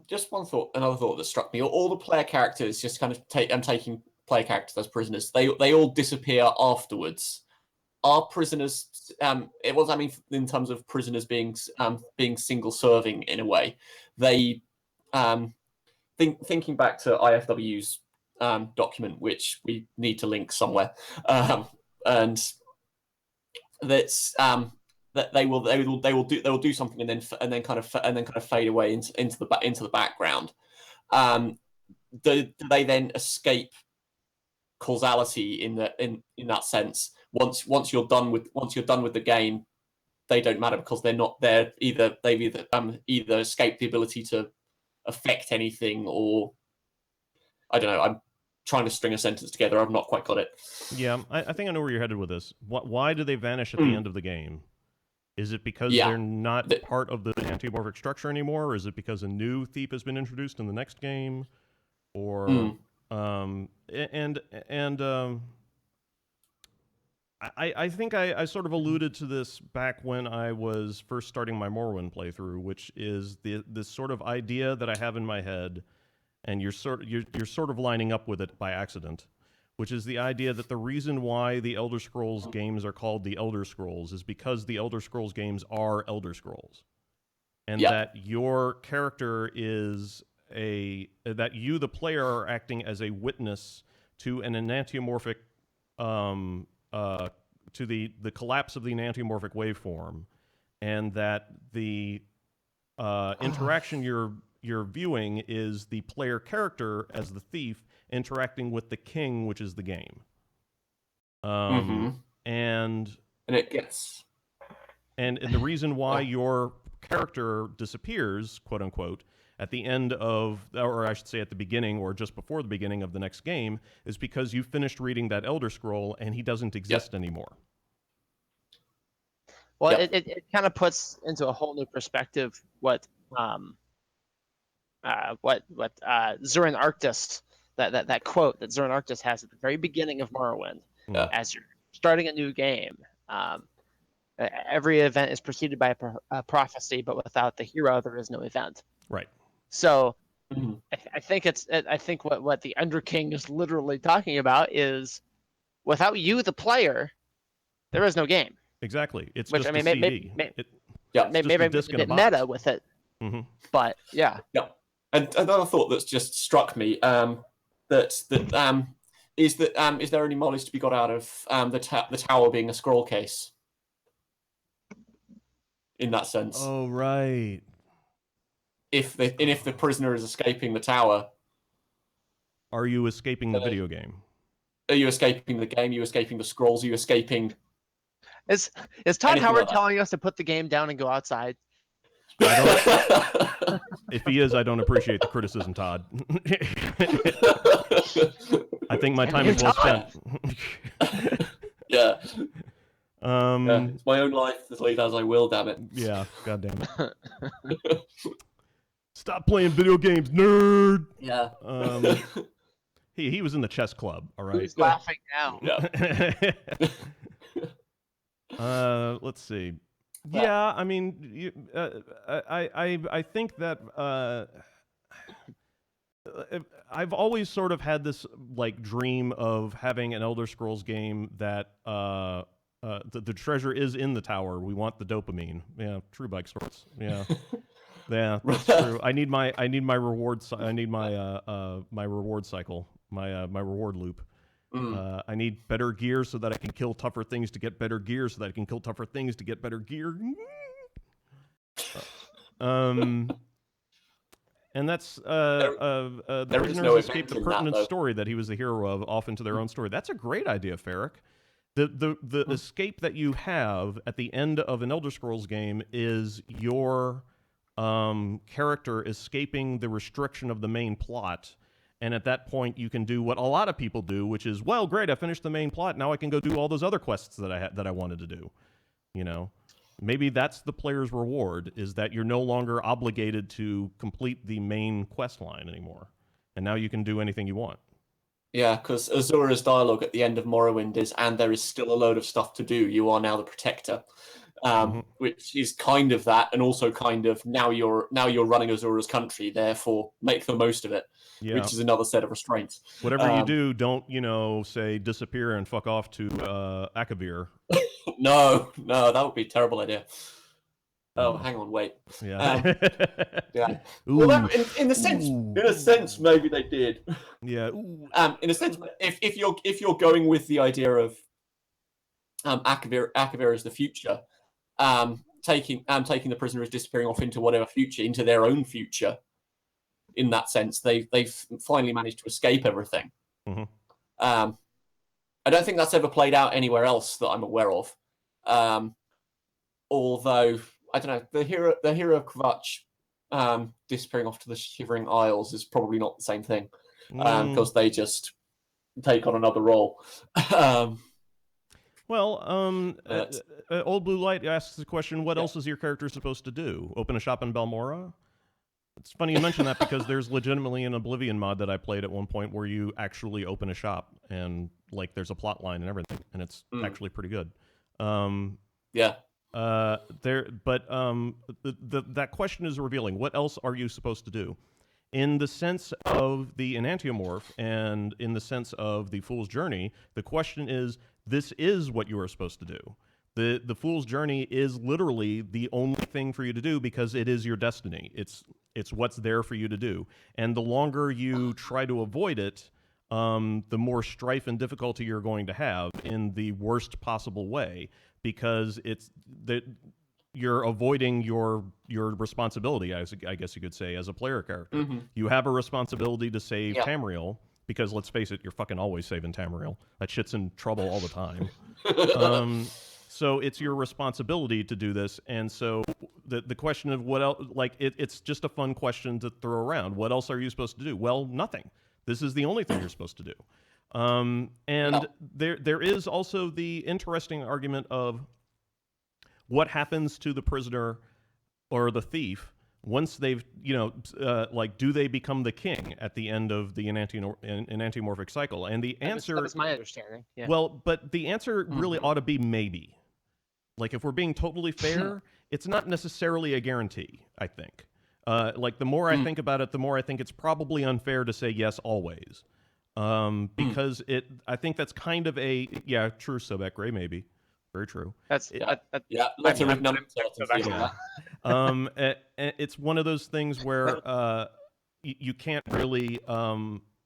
Just another thought that struck me. All the player characters, just kind of taking player characters as prisoners. They all disappear afterwards. Are prisoners? In terms of prisoners being single serving in a way. They thinking back to IFW's document, which we need to link somewhere, and that's that they will do something and then kind of fade away into the background. Do they then escape causality in that sense? Once you're done with the game, they don't matter because they've either escaped the ability to affect anything, or I don't know. I'm trying to string a sentence together. I've not quite got it. Yeah, I think I know where you're headed with this. Why do they vanish at the end of the game? Is it because they're not part of the antiomorphic structure anymore, or is it because a new thief has been introduced in the next game? Or I think I sort of alluded to this back when I was first starting my Morrowind playthrough, which is this sort of idea that I have in my head, and you're sort of lining up with it by accident, which is the idea that the reason why the Elder Scrolls games are called the Elder Scrolls is because the Elder Scrolls games are Elder Scrolls, and that your character is that you, the player, are acting as a witness to an enantiomorphic, to the collapse of the enantiomorphic waveform, and that the interaction you're viewing is the player character as the thief interacting with the king, which is the game. And it gets and the reason why your character disappears, quote unquote, at the end of, or I should say at the beginning or just before the beginning of the next game, is because you finished reading that Elder Scroll and he doesn't exist anymore. Well, it kind of puts into a whole new perspective what Zurin Arctis, that quote that Zurin Arctis has at the very beginning of Morrowind, as you're starting a new game. Every event is preceded by a prophecy, but without the hero, there is no event. Right. So, I think what the Underking is literally talking about is, without you, the player, there is no game. Exactly. It's Which, just I mean, a CD. maybe a bit meta with it. But yeah. And another thought that's just struck me is there any knowledge to be got out of the tower being a scroll case? In that sense. Oh right. If the prisoner is escaping the tower, are you escaping the video game? Are you escaping the game? Are you escaping the scrolls? Are you escaping? Is Todd Howard telling us to put the game down and go outside? If he is, I don't appreciate the criticism, Todd. I think my time is well spent. Yeah. It's my own life, as late as I will, damn it. Yeah, god damn it. Stop playing video games, nerd! Yeah. He was in the chess club. All right. Who's laughing now? Yeah. Let's see. Yeah, I mean, I think that I've always sort of had this like dream of having an Elder Scrolls game that the treasure is in the tower. We want the dopamine. Yeah, true bike sorts. Yeah, yeah, that's true. I need my reward. I need my my reward cycle. My reward loop. I need better gear so that I can kill tougher things to get better gear, so that I can kill tougher things to get better gear. And that's the there is prisoners no escape the event in that, pertinent though. story that he was the hero of off into their own story. That's a great idea, Ferric. The escape that you have at the end of an Elder Scrolls game is your character escaping the restriction of the main plot. And at that point, you can do what a lot of people do, which is, well, great, I finished the main plot. Now I can go do all those other quests that I wanted to do. You know, maybe that's the player's reward, is that you're no longer obligated to complete the main quest line anymore, and now you can do anything you want. Yeah, because Azura's dialogue at the end of Morrowind is, and there is still a load of stuff to do. You are now the protector, which is kind of that, and also kind of now you're running Azura's country. Therefore, make the most of it, which is another set of restraints. Whatever you do, don't say disappear and fuck off to Akavir. No, that would be a terrible idea. Oh, hang on, wait. Yeah. Yeah. Well, in a sense, maybe they did. Yeah. In a sense, if you're going with the idea of Akavir as the future, taking the prisoners disappearing off into whatever future, into their own future. In that sense, they've finally managed to escape everything. Mm-hmm. I don't think that's ever played out anywhere else that I'm aware of. Although I don't know, the hero of Kvatch disappearing off to the Shivering Isles is probably not the same thing, because they just take on another role. Old Blue Light asks the question: what else is your character supposed to do? Open a shop in Balmora? It's funny you mention that, because there's legitimately an Oblivion mod that I played at one point where you actually open a shop and like there's a plot line and everything, and it's actually pretty good. That question is revealing. What else are you supposed to do? In the sense of the Enantiomorph and in the sense of the Fool's Journey, the question is, this is what you are supposed to do. The Fool's Journey is literally the only thing for you to do, because it is your destiny. It's what's there for you to do. And the longer you try to avoid it, the more strife and difficulty you're going to have in the worst possible way, because you're avoiding your responsibility, I guess you could say, as a player character. Mm-hmm. You have a responsibility to save Tamriel, because let's face it, you're fucking always saving Tamriel. That shit's in trouble all the time. So it's your responsibility to do this, and so the question of what else, like it's just a fun question to throw around. What else are you supposed to do? Well, nothing. This is the only thing you're supposed to do. There is also the interesting argument of what happens to the prisoner or the thief once they've, do they become the king at the end of the enantiomorphic cycle? And the answer... That was my understanding. Yeah. Well, but the answer really ought to be maybe. Like, if we're being totally fair, it's not necessarily a guarantee, I think. The more I think about it, the more I think it's probably unfair to say yes always. Because I think that's kind of a... Yeah, true, Sobek Gray, maybe. Very true. That's let's it's one of those things where you can't really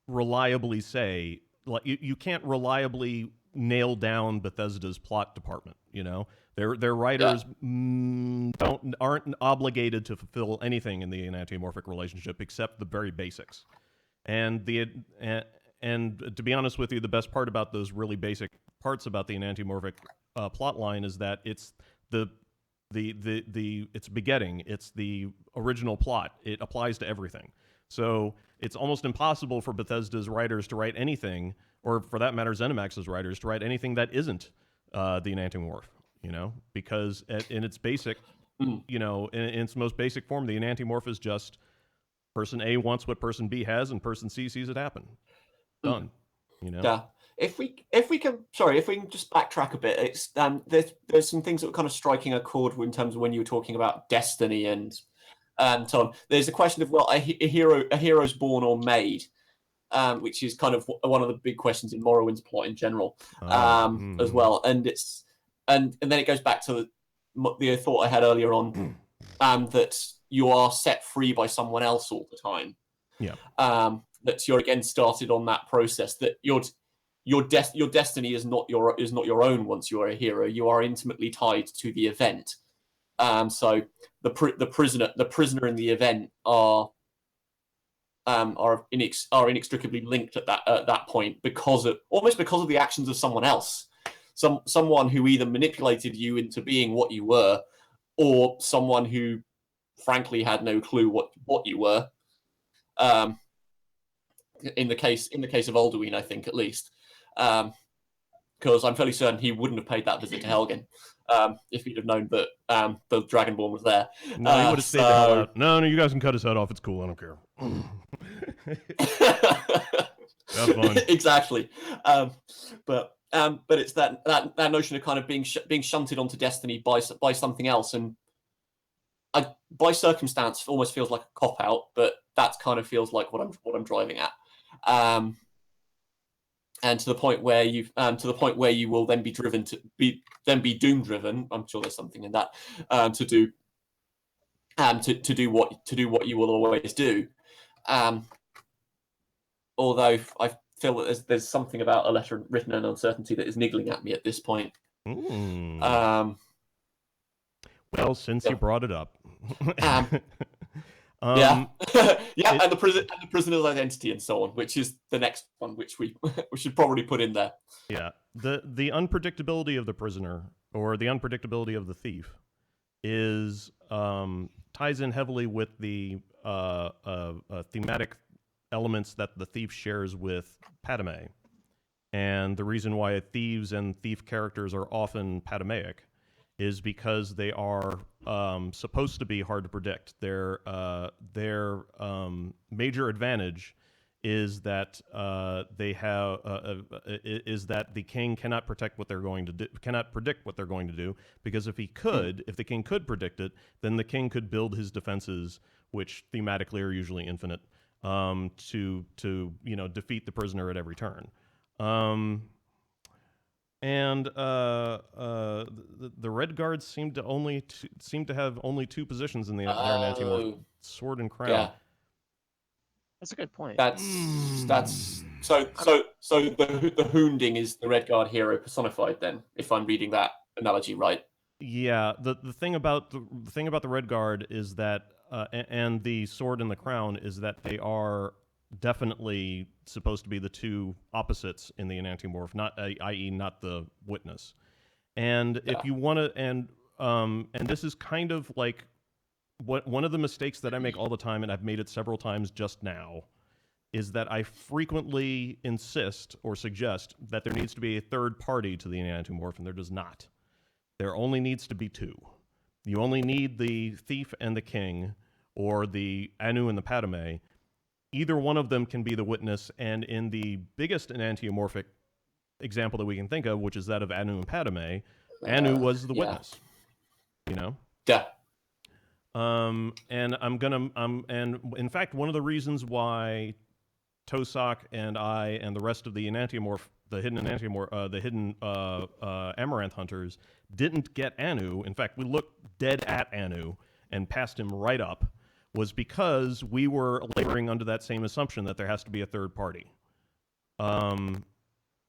reliably say, like, you can't reliably nail down Bethesda's plot department. You know, their writers aren't obligated to fulfill anything in the enantiomorphic relationship except the very basics. And to be honest with you, the best part about those really basic parts about the enantiomorphic plot line is that it's it's begetting. It's the original plot. It applies to everything. So it's almost impossible for Bethesda's writers to write anything, or for that matter, ZeniMax's writers to write anything that isn't the enantiomorph. You know, because in its basic, in its most basic form, the enantiomorph is just person A wants what person B has, and person C sees it happen. done. You know. Yeah. If we can just backtrack a bit, it's there's some things that were kind of striking a chord in terms of when you were talking about destiny and so on. There's a question of a hero's born or made, which is kind of one of the big questions in Morrowind's plot in general, as well. And it's and then it goes back to the thought I had earlier on, that you are set free by someone else all the time. Yeah. That you're again started on that process, that your destiny is not your own. Once you are a hero, you are intimately tied to the event. So the prisoner in the event are inextricably linked at that point because of the actions of someone else, someone who either manipulated you into being what you were, or someone who frankly had no clue what you were. In the case of Alduin, I think, at least, because I'm fairly certain he wouldn't have paid that visit to Helgen if he'd have known that the Dragonborn was there. No, he would have stayed the hell out. No, you guys can cut his head off. It's cool. I don't care. Have fun. Exactly. But it's that notion of kind of being shunted onto destiny by something else, and by circumstance almost feels like a cop out, but that kind of feels like what I'm driving at. And to the point where you will then be driven to be doom driven. I'm sure there's something in that to do what you will always do. Although I feel that there's something about a letter written in uncertainty that is niggling at me at this point. Well, since you brought it up. And the prisoner's identity and so on, which is the next one, which we should probably put in there. Yeah, the unpredictability of the prisoner, or the unpredictability of the thief, is ties in heavily with the thematic elements that the thief shares with Padme, and the reason why thieves and thief characters are often Padmeic is because they are supposed to be hard to predict. Their major advantage is that they have is that the king cannot predict what they're going to do, because if the king could predict it, then the king could build his defenses, which thematically are usually infinite, to defeat the prisoner at every turn. And the Red Guards seem to have only two positions in their anti-morph: sword and crown. Yeah. That's a good point. That's so the Hounding is the Red Guard hero personified, then, if I'm reading that analogy right. Yeah, the thing about the Red Guard is that and the sword and the crown is that they are definitely supposed to be the two opposites in the enantiomorph, i.e. not the witness. And if you want to, and this is kind of like one of the mistakes that I make all the time, and I've made it several times just now, is that I frequently insist or suggest that there needs to be a third party to the enantiomorph, and there does not. There only needs to be two. You only need the thief and the king, or the Anu and the Padme. Either one of them can be the witness, and in the biggest enantiomorphic example that we can think of, which is that of Anu and Padme, Anu was the witness. You know? Yeah. And in fact, one of the reasons why Tosak and I and the rest of the enantiomorph, the hidden Amaranth hunters didn't get Anu. In fact, we looked dead at Anu and passed him right up, was because we were laboring under that same assumption that there has to be a third party.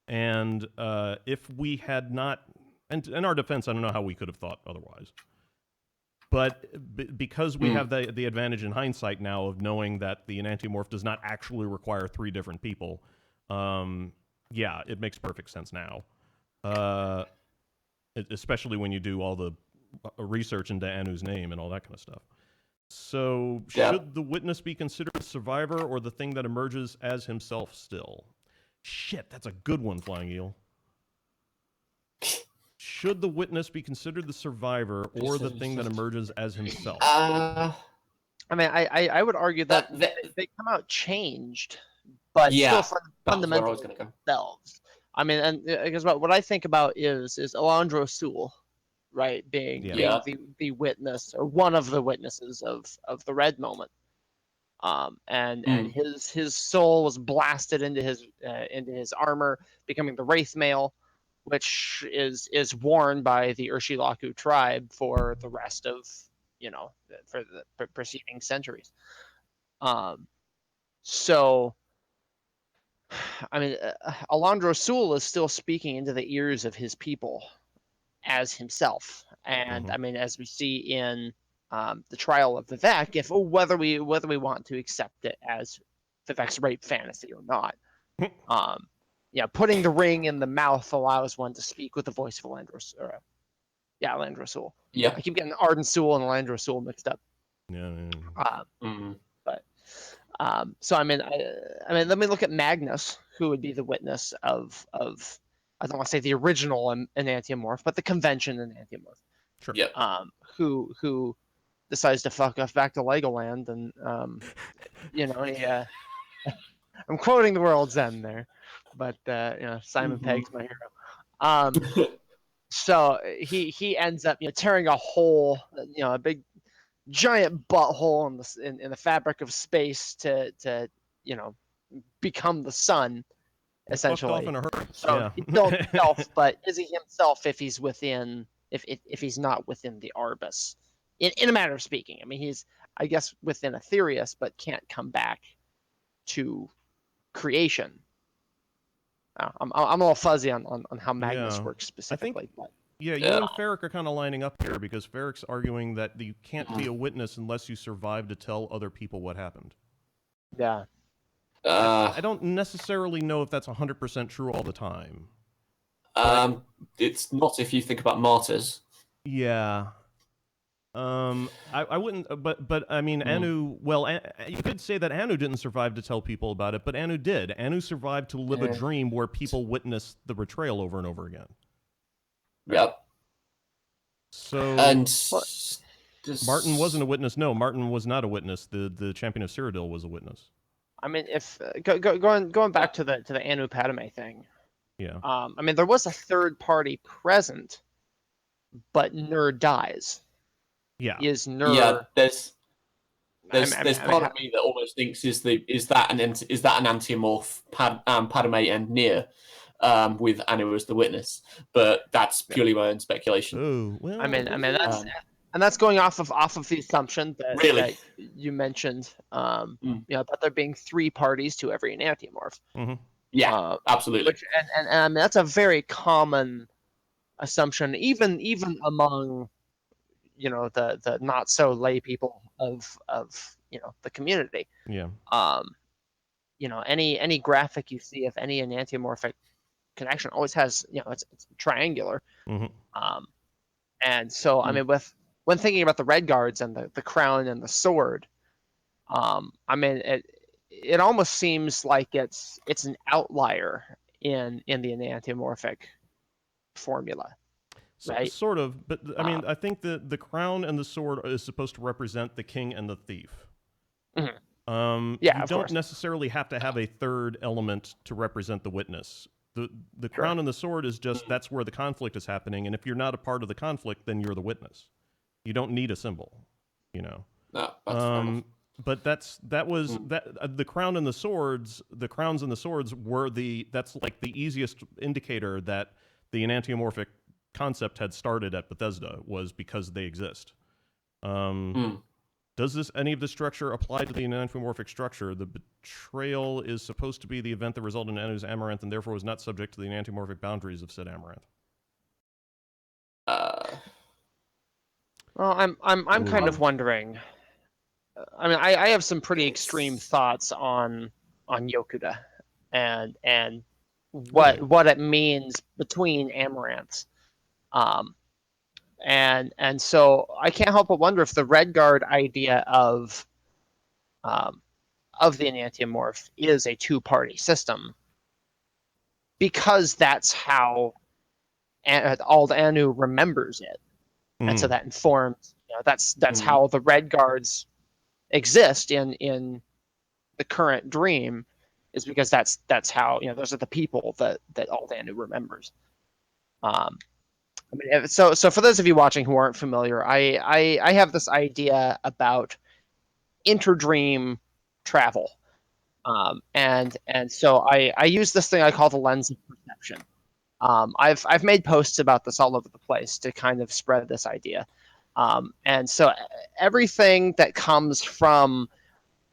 If we had not, and in our defense, I don't know how we could have thought otherwise. But because we have the advantage in hindsight now of knowing that the enantiomorph does not actually require three different people, it makes perfect sense now. Especially when you do all the research into Anu's name and all that kind of stuff. So, should the witness be considered a survivor or the thing that emerges as himself still? Shit, that's a good one, Flying Eel. Should the witness be considered the survivor or the thing that emerges as himself? I mean, I would argue that they come out changed, but Yeah, still that was where I was fundamentally going to go. themselves. I mean, and because what I think about is Alondro Sewell, right, being Yeah. the witness or one of the witnesses of the Red Moment. And his soul was blasted into his armor, becoming the Wraith Mail, which is worn by the Urshilaku tribe for the rest of for the preceding centuries. So, I mean, Alondro Sewell is still speaking into the ears of his people as himself, and I mean, as we see in the trial of Vivek, if whether we want to accept it as Vivek's rape fantasy or not, putting the ring in the mouth allows one to speak with the voice of Alandro Sewell. Yeah. I keep getting Arden Sewell and Alandro Sewell mixed up. Yeah. But so I mean, let me look at Magnus, who would be the witness of I don't want to say the original enantiomorph, but the convention enantiomorph. Sure. Yeah. Who decides to fuck off back to Legoland, and I'm quoting the World's End there, but Simon Pegg's my hero. So he ends up tearing a hole, a big giant butthole in the fabric of space to become the sun, essentially. Fucked off in a hurry. So he killed himself, but is he himself if he's within if he's not within the Arbus? In a manner of speaking. I mean, he's, I guess, within Aetherius, but can't come back to creation. I'm a little fuzzy on how Magnus works specifically. You and Ferric are kind of lining up here, because Ferric's arguing that you can't be a witness unless you survive to tell other people what happened. Yeah. I don't necessarily know if that's 100% true all the time. It's not if you think about martyrs. Yeah. I wouldn't, but I mean, Anu, well, you could say that Anu didn't survive to tell people about it, but Anu did. Anu survived to live a dream where people witnessed the betrayal over and over again. Yep. So, and Martin wasn't a witness. No, Martin was not a witness. The champion of Cyrodiil was a witness. I mean, if going back to the Anu Padme thing. Yeah. I mean, there was a third party present, but Nur dies. Yeah. Is Nur? Yeah. There's part of me that almost thinks is that an antiomorph Padme and Nier, with Anu as the witness, but that's purely my own speculation. Oh well. I mean that's going off of the assumption that you mentioned. That there being three parties to every enantiomorph. Mm-hmm. Yeah, absolutely. Which, and I mean, that's a very common assumption, even among the not so lay people of the community. Yeah. Any graphic you see of any enantiomorphic connection always has it's triangular. Mm-hmm. And so I mean, when thinking about the Red Guards and the crown and the sword, I mean it almost seems like it's an outlier in the enantiomorphic formula. Right? Sort of, but I mean, I think the crown and the sword is supposed to represent the king and the thief. Mm-hmm. You don't necessarily have to have a third element to represent the witness. The crown and the sword is just, that's where the conflict is happening, and if you're not a part of the conflict, then you're the witness. You don't need a symbol, No, that's but the crown and the swords. The crowns and the swords were that's like the easiest indicator that the enantiomorphic concept had started at Bethesda, was because they exist. Does any of this structure apply to the enantiomorphic structure? The betrayal is supposed to be the event that resulted in Anu's amaranth, and therefore was not subject to the enantiomorphic boundaries of said amaranth. Well, I'm kind of wondering. I mean, I have some pretty extreme thoughts on Yokuda and what it means between amaranths. And so I can't help but wonder if the Red Guard idea of the enantiomorph is a two-party system, because that's how all the Anu remembers it, and so that informs. That's how the Red Guards exist in the current dream, is because that's how, those are the people that Aldanu remembers. I mean, so for those of you watching who aren't familiar, I have this idea about interdream travel. And so I use this thing I call the lens of perception. I've made posts about this all over the place to kind of spread this idea. And so everything that comes from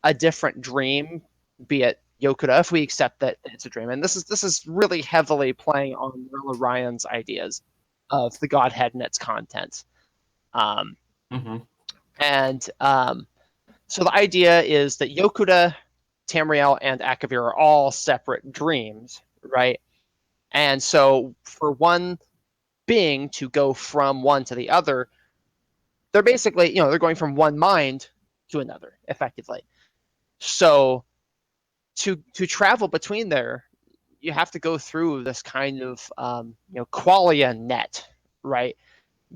a different dream, be it Yokuda, if we accept that it's a dream, and this is really heavily playing on Marilla Ryan's ideas of the Godhead and its contents. And so the idea is that Yokuda, Tamriel, and Akavir are all separate dreams, right? And so for one being to go from one to the other, they're basically, they're going from one mind to another, effectively. So to travel between there, you have to go through this kind of qualia net, right?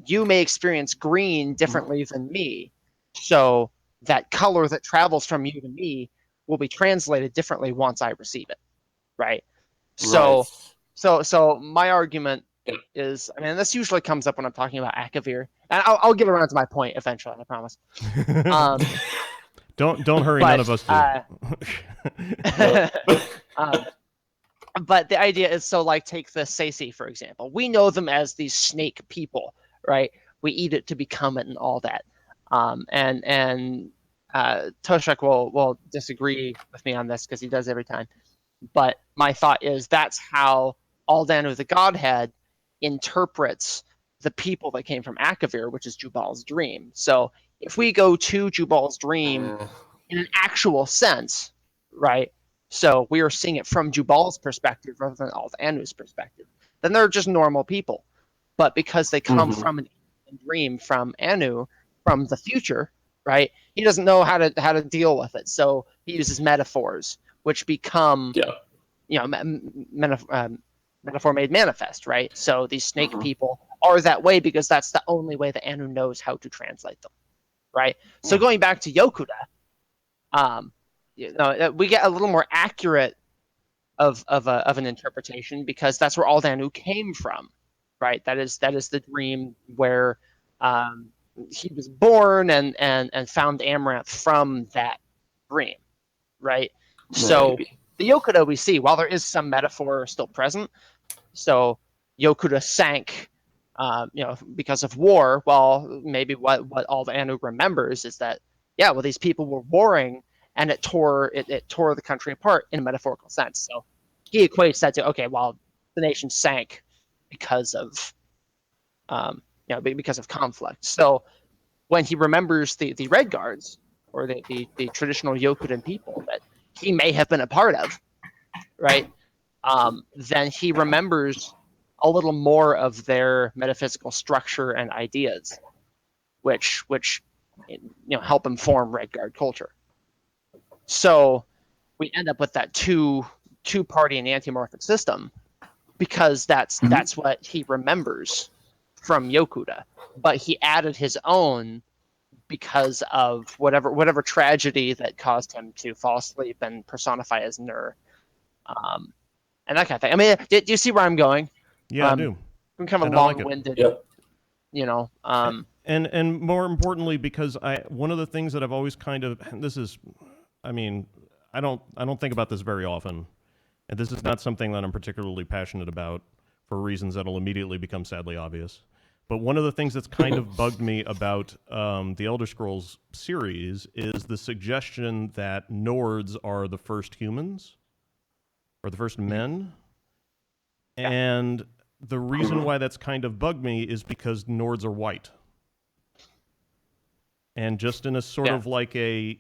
You may experience green differently than me, so that color that travels from you to me will be translated differently once I receive it, right? So my argument is, I mean, this usually comes up when I'm talking about Akavir, and I'll get around to my point eventually, I promise. Don't hurry, none of us do. But the idea is, so like take the Seisi, for example. We know them as these snake people, right? We eat it to become it and all that. And Toshak will disagree with me on this because he does every time. But my thought is that's how Aldanu the Godhead interprets the people that came from Akavir, which is Jubal's dream. So if we go to Jubal's dream in an actual sense, right? So we are seeing it from Jubal's perspective rather than Aldanu's perspective. Then they're just normal people. But because they come from an dream from Anu, from the future, right? He doesn't know how to deal with it. So he uses metaphors, which become, metaphor made manifest, right? So these snake people are that way because that's the only way that Anu knows how to translate them, right? So going back to Yokuda, we get a little more accurate of an interpretation because that's where Aldanu came from, right? That is the dream where he was born and found Amaranth from that dream, right? Maybe. So the Yokuda we see, while there is some metaphor still present, so Yokuda sank, because of war. Well, maybe what Aldanu remembers is that, these people were warring, and it tore the country apart in a metaphorical sense. So he equates that to, okay, well, the nation sank because of because of conflict. So when he remembers the Red Guards, or the traditional Yokudan people that he may have been a part of, right? Then he remembers a little more of their metaphysical structure and ideas, which help him form Red Guard culture. So we end up with that two-party and antimorphic system because that's what he remembers from Yokuda, but he added his own because of whatever tragedy that caused him to fall asleep and personify as Nur, and that kind of thing. I mean, do you see where I'm going? Yeah, I do. I'm kind of long-winded, And more importantly, because one of the things that I've always kind of, I don't think about this very often, and this is not something that I'm particularly passionate about for reasons that'll immediately become sadly obvious. But one of the things that's kind of bugged me about the Elder Scrolls series is the suggestion that Nords are the first humans, or the first men. Yeah. And the reason why that's kind of bugged me is because Nords are white. And just in a sort of like in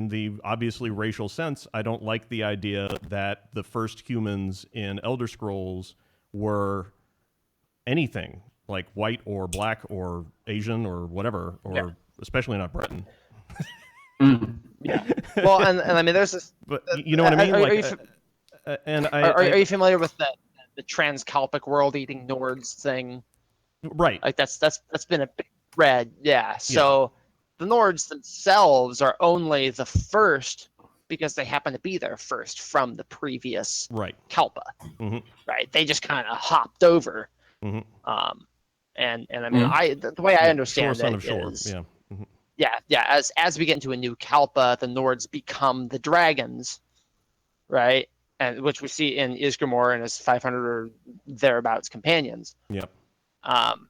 the obviously racial sense, I don't like the idea that the first humans in Elder Scrolls were anything like white or black or Asian or whatever, or especially not Breton. Yeah. Well, and I mean, there's this. But you know what I mean? Are you familiar with the transkalpic world-eating Nords thing? Right. Like that's been a big thread. Yeah. So the Nords themselves are only the first because they happen to be there first from the previous Right. Kalpa, right? They just kind of hopped over. And I mean, the way I understand Shore, son it of Shore. is, Yeah. as we get into a new Kalpa, the Nords become the dragons, right? And which we see in Isgramor and his 500 or thereabouts companions. Yep.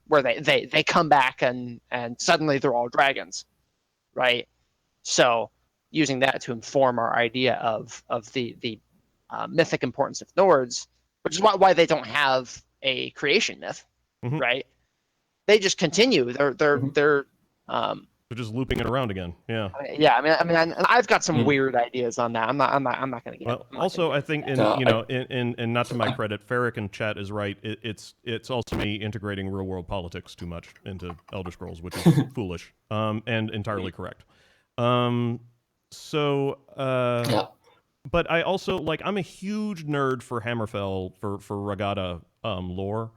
Where they come back and suddenly they're all dragons, right? So using that to inform our idea of the mythic importance of Nords, which is why they don't have a creation myth, right? They just continue. They're just looping it around again. Yeah. yeah. I mean, and I've got some weird ideas on that. I'm not going to get. Well, also, I think, and not to my credit, Ferric in chat is right. It's also me integrating real world politics too much into Elder Scrolls, which is foolish, and entirely correct. But I also I'm a huge nerd for Hammerfell for Regatta lore.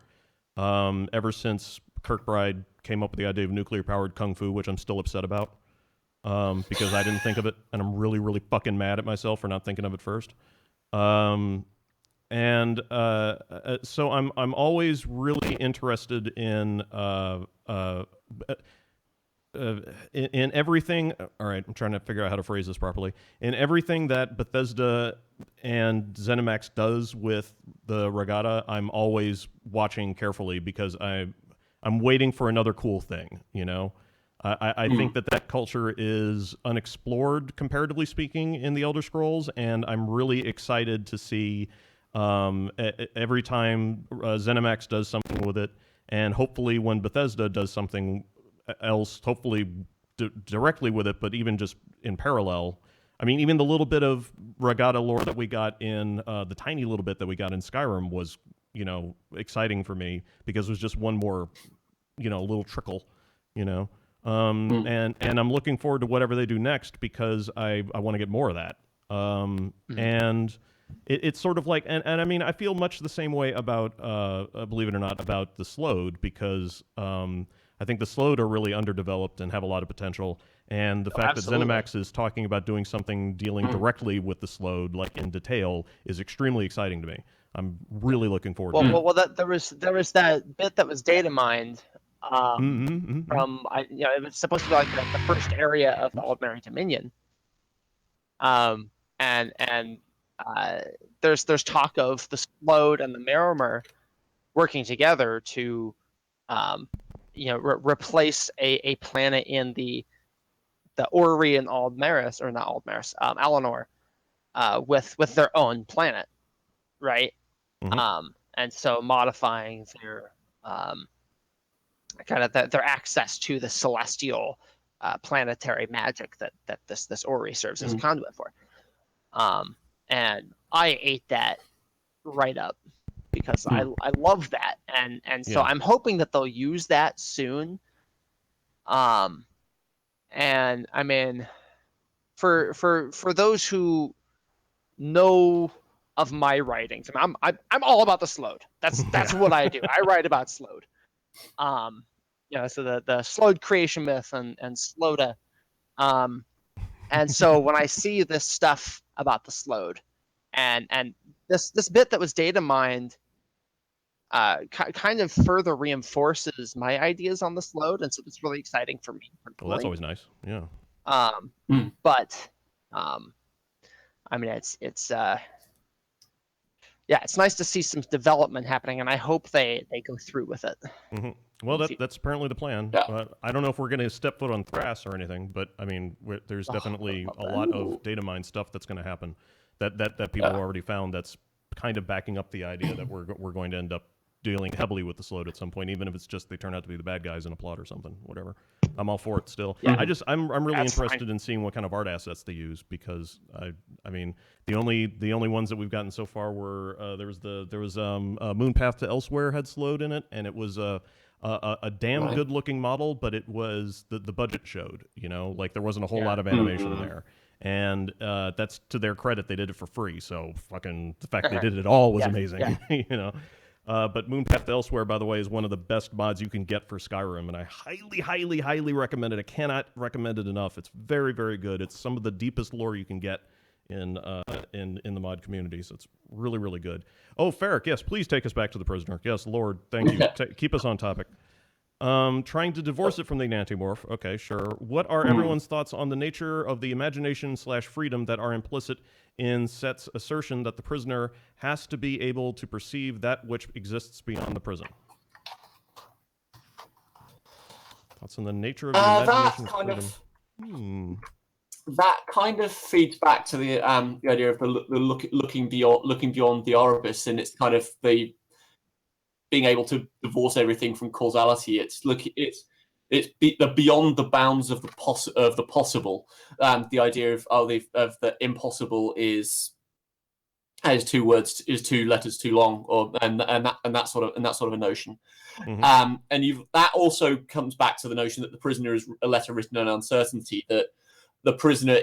Ever since Kirkbride came up with the idea of nuclear powered kung fu, which I'm still upset about. Because I didn't think of it, and I'm really, really fucking mad at myself for not thinking of it first. So I'm always really interested in everything. All right, I'm trying to figure out how to phrase this properly. In everything that Bethesda and ZeniMax does with the Regatta, I'm always watching carefully because I'm waiting for another cool thing, you know? I think that culture is unexplored, comparatively speaking, in the Elder Scrolls, and I'm really excited to see every time ZeniMax does something with it, and hopefully when Bethesda does something else, hopefully directly with it, but even just in parallel. I mean, even the little bit of Regatta lore that we got in, the tiny little bit that we got in Skyrim was, exciting for me because it was just one more, little trickle, And I'm looking forward to whatever they do next because I want to get more of that. And it's sort of like, and I mean, I feel much the same way about, believe it or not, about the Slowed because I think the Slowed are really underdeveloped and have a lot of potential. And the fact that ZeniMax is talking about doing something dealing directly with the Slowed, like in detail, is extremely exciting to me. I'm really looking forward to it. Well, there was that bit that was data mined. From it was supposed to be like the first area of the Aldmeri Dominion, and there's talk of the Slowed and the Merrimer working together to replace a planet in the Ori and Aldmeris, or not Aldmeris, Alinor, with their own planet, right? And so modifying their kind of their access to the celestial planetary magic that this Ori serves as a conduit for. And I ate that right up because I love that, and so I'm hoping that they'll use that soon. And I mean, for those who know of my writings, I'm all about the Slowed. That's what I do. I write about Slowed. So the Slowed creation myth and Slowda. And so when I see this stuff about the Slowed, and this bit that was data mined, kind of further reinforces my ideas on the Slowed, and so it's really exciting for me. Well, that's always nice. Yeah. But I mean, it's nice to see some development happening, and I hope they go through with it. Well, that's apparently the plan. Yeah. I don't know if we're going to step foot on Thras or anything, but I mean, there's definitely a lot of data mine stuff that's going to happen that people already found that's kind of backing up the idea that we're going to end up dealing heavily with the Slowed at some point, even if it's just they turn out to be the bad guys in a plot or something, whatever. I'm all for it still. Yeah. I'm really interested in seeing what kind of art assets they use because I mean the only ones that we've gotten so far were there was Moonpath to Elsewhere had Slowed in it, and it was a damn good looking model, but it was the budget showed, like there wasn't a whole lot of animation there. And that's to their credit, they did it for free. So fucking the fact they did it at all was amazing, But Moonpath to Elsewhere, by the way, is one of the best mods you can get for Skyrim, and I highly, highly, highly recommend it. I cannot recommend it enough. It's very, very good. It's some of the deepest lore you can get in the mod community. So it's really, really good. Oh, Ferric, yes, please take us back to the prisoner. Yes, Lord, thank you. Keep us on topic. Trying to divorce it from the Nantimorph. Okay, sure. What are everyone's thoughts on the nature of the imagination/freedom that are implicit in Set's assertion that the prisoner has to be able to perceive that which exists beyond the prison? Thoughts on the nature of the imagination freedom? That kind of feeds back to the idea of the looking beyond the Orbis, and it's kind of the being able to divorce everything from causality. It's the beyond the bounds of the possible. The idea of the impossible is two letters too long, or and that sort of a notion. Mm-hmm. And that also comes back to the notion that the prisoner is a letter written in uncertainty. That the prisoner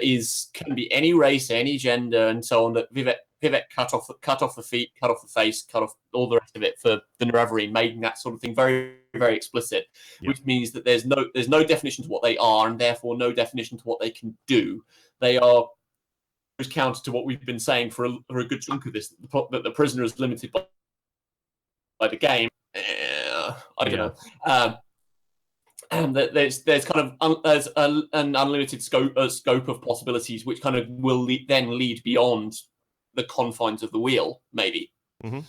can be any race, any gender, and so on. That Vivek cut off the feet, cut off the face, cut off all the rest of it for the Nerevarine, making that sort of thing very, very explicit. Yep. Which means that there's no definition to what they are, and therefore no definition to what they can do. They are counter to what we've been saying for a good chunk of this, that the prisoner is limited by the game. I don't know. And that there's kind of an unlimited scope of possibilities, which kind of will then lead beyond the confines of the wheel, maybe. Mm-hmm.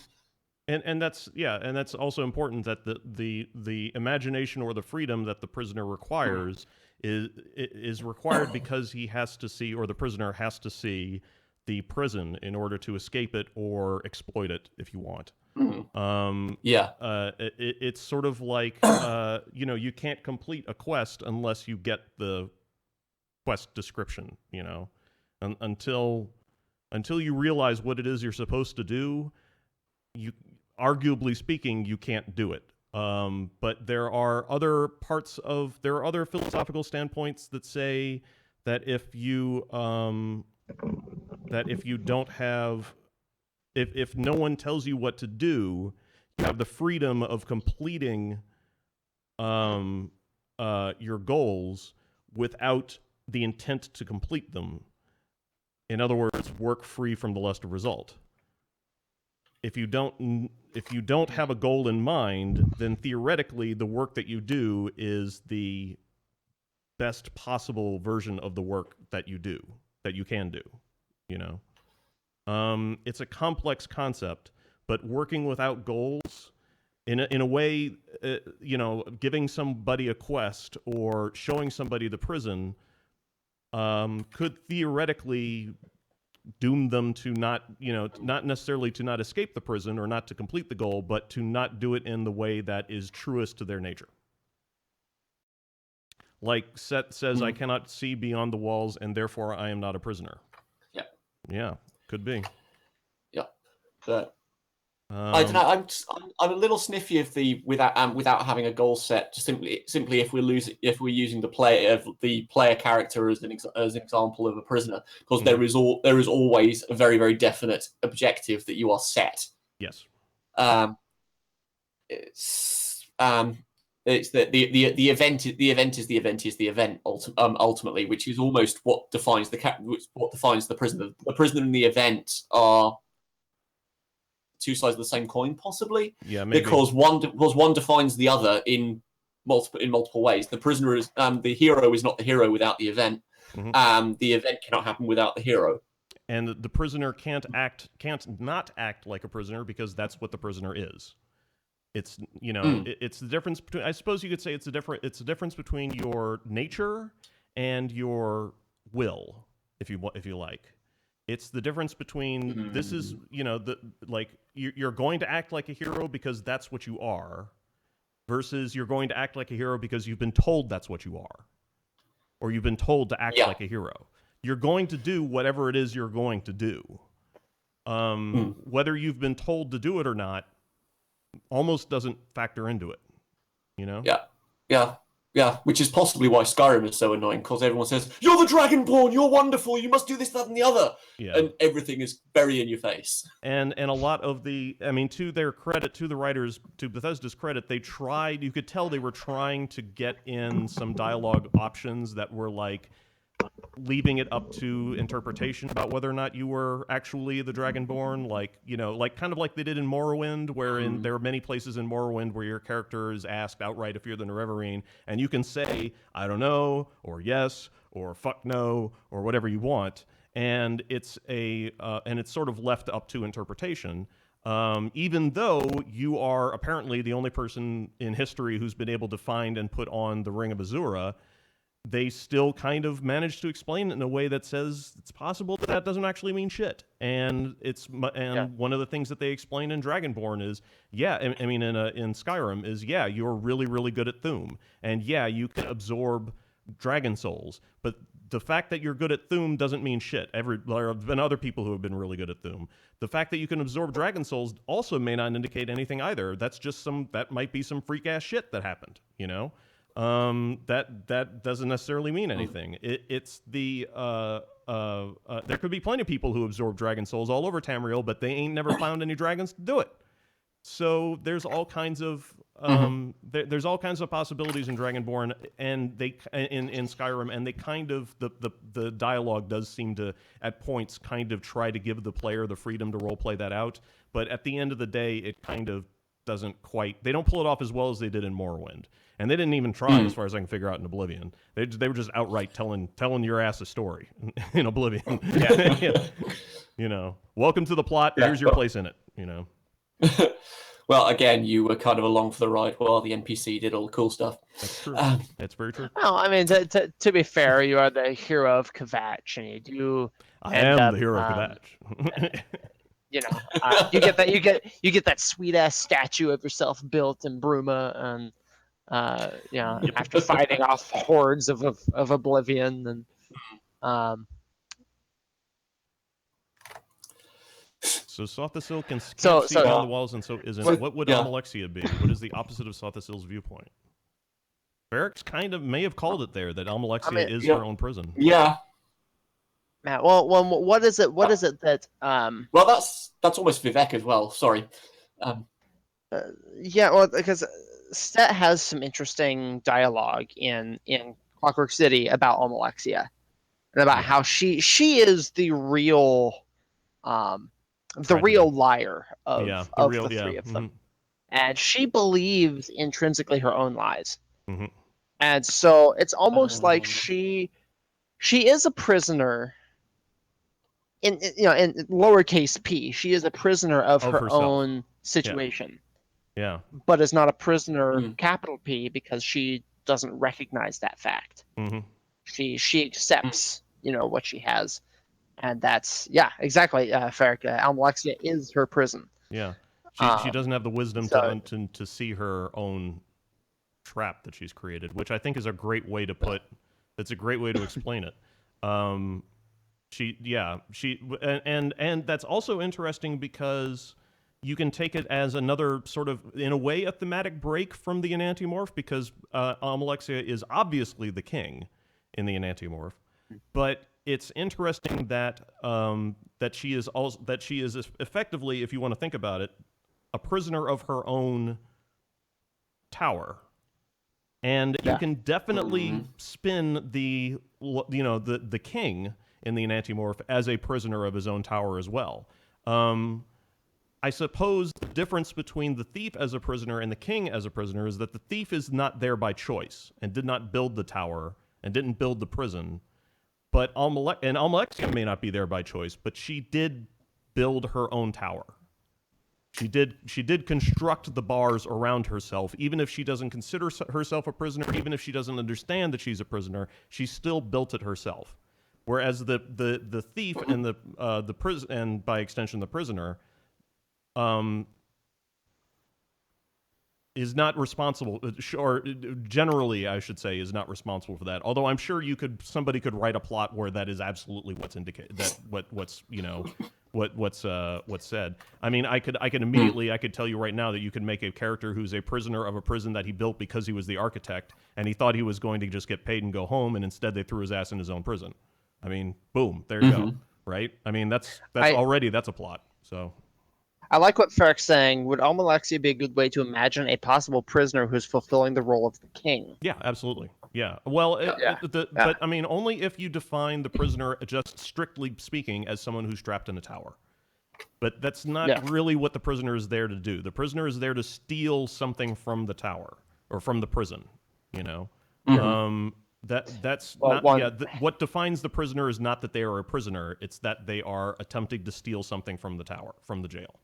And that's also important, that the imagination or the freedom that the prisoner requires is required because he has to see, or the prisoner has to see, the prison in order to escape it or exploit it, if you want. It's sort of like you can't complete a quest unless you get the quest description. Until you realize what it is you're supposed to do, arguably speaking, you can't do it. But there are other philosophical standpoints that say that if you don't have, if no one tells you what to do, you have the freedom of completing your goals without the intent to complete them. In other words, work free from the lust of result. If you don't have a goal in mind, then theoretically the work that you do is the best possible version of the work that you can do. It's a complex concept, but working without goals, in a way, giving somebody a quest or showing somebody the prison, could theoretically doom them to not necessarily to not escape the prison or not to complete the goal, but to not do it in the way that is truest to their nature. Like Set says, I cannot see beyond the walls, and therefore I am not a prisoner. Yeah, could be. Yeah, but I don't know. I'm a little sniffy of the without having a goal set. Just simply if we're using the player character as an example of a prisoner, because there is always a very, very definite objective that you are set. Yes. It's the event is the event ultimately, which is almost what defines the prisoner. The prisoner and the event are two sides of the same coin, possibly. Yeah, maybe. Because one defines the other in multiple ways. The prisoner is the hero is not the hero without the event. Mm-hmm. The event cannot happen without the hero. And the prisoner can't not act like a prisoner, because that's what the prisoner is. It's it's the difference between, I suppose you could say it's the difference between your nature and your will, if you like. It's the difference between this is you're going to act like a hero because that's what you are, versus you're going to act like a hero because you've been told that's what you are, or you've been told to act like a hero. You're going to do whatever it is you're going to do, whether you've been told to do it or not. Almost doesn't factor into it, Yeah, which is possibly why Skyrim is so annoying, because everyone says, you're the Dragonborn, you're wonderful, you must do this, that, and the other. Yeah. And everything is very in your face. And a lot of to their credit, to the writers, to Bethesda's credit, you could tell they were trying to get in some dialogue options that were like, leaving it up to interpretation about whether or not you were actually the Dragonborn, like kind of like they did in Morrowind, wherein there are many places in Morrowind where your character is asked outright if you're the Nerevarine, and you can say, I don't know, or yes, or fuck no, or whatever you want, and it's sort of left up to interpretation. Even though you are apparently the only person in history who's been able to find and put on the Ring of Azura, they still kind of manage to explain it in a way that says it's possible that doesn't actually mean shit. And one of the things that they explain in Dragonborn is, in Skyrim is, you're really, really good at Thu'um. And you can absorb dragon souls. But the fact that you're good at Thu'um doesn't mean shit. There have been other people who have been really good at Thu'um. The fact that you can absorb dragon souls also may not indicate anything either. That's just that might be some freak ass shit that happened, you know? That doesn't necessarily mean anything. It's the there could be plenty of people who absorb dragon souls all over Tamriel, but they ain't never found any dragons to do it. So there's all kinds of there's all kinds of possibilities in Dragonborn, and they in Skyrim, and they kind of the dialogue does seem to at points kind of try to give the player the freedom to roleplay that out, but at the end of the day, it kind of doesn't quite. They don't pull it off as well as they did in Morrowind, and they didn't even try, as far as I can figure out in Oblivion. They were just outright telling your ass a story in Oblivion. You know, welcome to the plot. Here's your place in it. You know. Well, again, you were kind of along for the ride while the NPC did all the cool stuff. That's true. That's very true. Well, I mean, to be fair, you are the hero of Kvatch, and you do. I am the hero of Kvatch. You know, you get that sweet ass statue of yourself built in Bruma, and after fighting off hordes of Oblivion, and So Sothisil can't see beyond the walls, and so isn't. What would Almalexia be? What is the opposite of Sothisil's viewpoint? Barracks kind of may have called it there that Almalexia is her own prison. Yeah. Matt, well, what is it? What is it that? Well, that's almost Vivek as well. Sorry. Because Stet has some interesting dialogue in Clockwork City about Almalexia, and about how she is the real real liar of the three of them, and she believes intrinsically her own lies, and so it's almost like she is a prisoner. In lowercase p, she is a prisoner of her herself. own situation. Yeah. But is not a prisoner, capital P, because she doesn't recognize that fact. She accepts, what she has, and that's exactly. Ferric, Almalexia is her prison. Yeah. She doesn't have the wisdom to see her own trap that she's created, which I think is a great way to put. That's a great way to explain it. And that's also interesting because you can take it as another sort of, in a way, a thematic break from the Enantiomorph, because Almalexia is obviously the king in the Enantiomorph, but it's interesting that that she is effectively, if you want to think about it, a prisoner of her own tower. And you can definitely spin the king in the Enantiomorph as a prisoner of his own tower as well. I suppose the difference between the thief as a prisoner and the king as a prisoner is that the thief is not there by choice and did not build the tower and didn't build the prison. But Almalexia may not be there by choice, but she did build her own tower. She did construct the bars around herself, even if she doesn't consider herself a prisoner, even if she doesn't understand that she's a prisoner, she still built it herself. Whereas the thief and the prison, and by extension the prisoner, is not responsible, or generally I should say is not responsible for that. Although I'm sure somebody could write a plot where that is absolutely what's indicated, what's said. I mean, I could immediately tell you right now that you could make a character who's a prisoner of a prison that he built because he was the architect and he thought he was going to just get paid and go home, and instead they threw his ass in his own prison. I mean, boom, there you go, right? I mean, that's a plot. So I like what Ferric's saying. Would Almalexia be a good way to imagine a possible prisoner who's fulfilling the role of the king? Yeah, absolutely. Yeah. Well, Yeah. but I mean, only if you define the prisoner, just strictly speaking, as someone who's trapped in a tower. But that's not really what the prisoner is there to do. The prisoner is there to steal something from the tower or from the prison. You know, that's Well, not. Yeah, what defines the prisoner is not that they are a prisoner. It's that they are attempting to steal something from the tower, from the jail.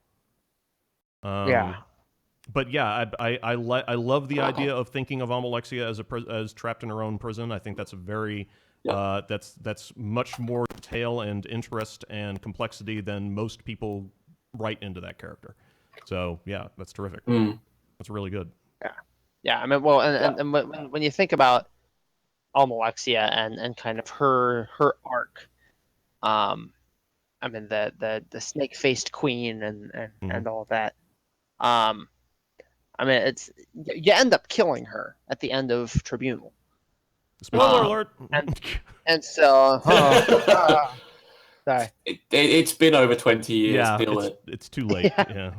But yeah, I love the idea of thinking of Almalexia as trapped in her own prison. I think that's a very that's much more detail and interest and complexity than most people write into that character. So yeah, that's terrific. That's really good. Yeah. I mean, well, and when you think about Almalexia and kind of her arc, I mean the snake faced queen and all of that. I mean, it's you end up killing her at the end of Tribunal. Spoiler alert! And so, sorry. It's been over 20 years. Yeah, Deal with it. it's too late. Yeah,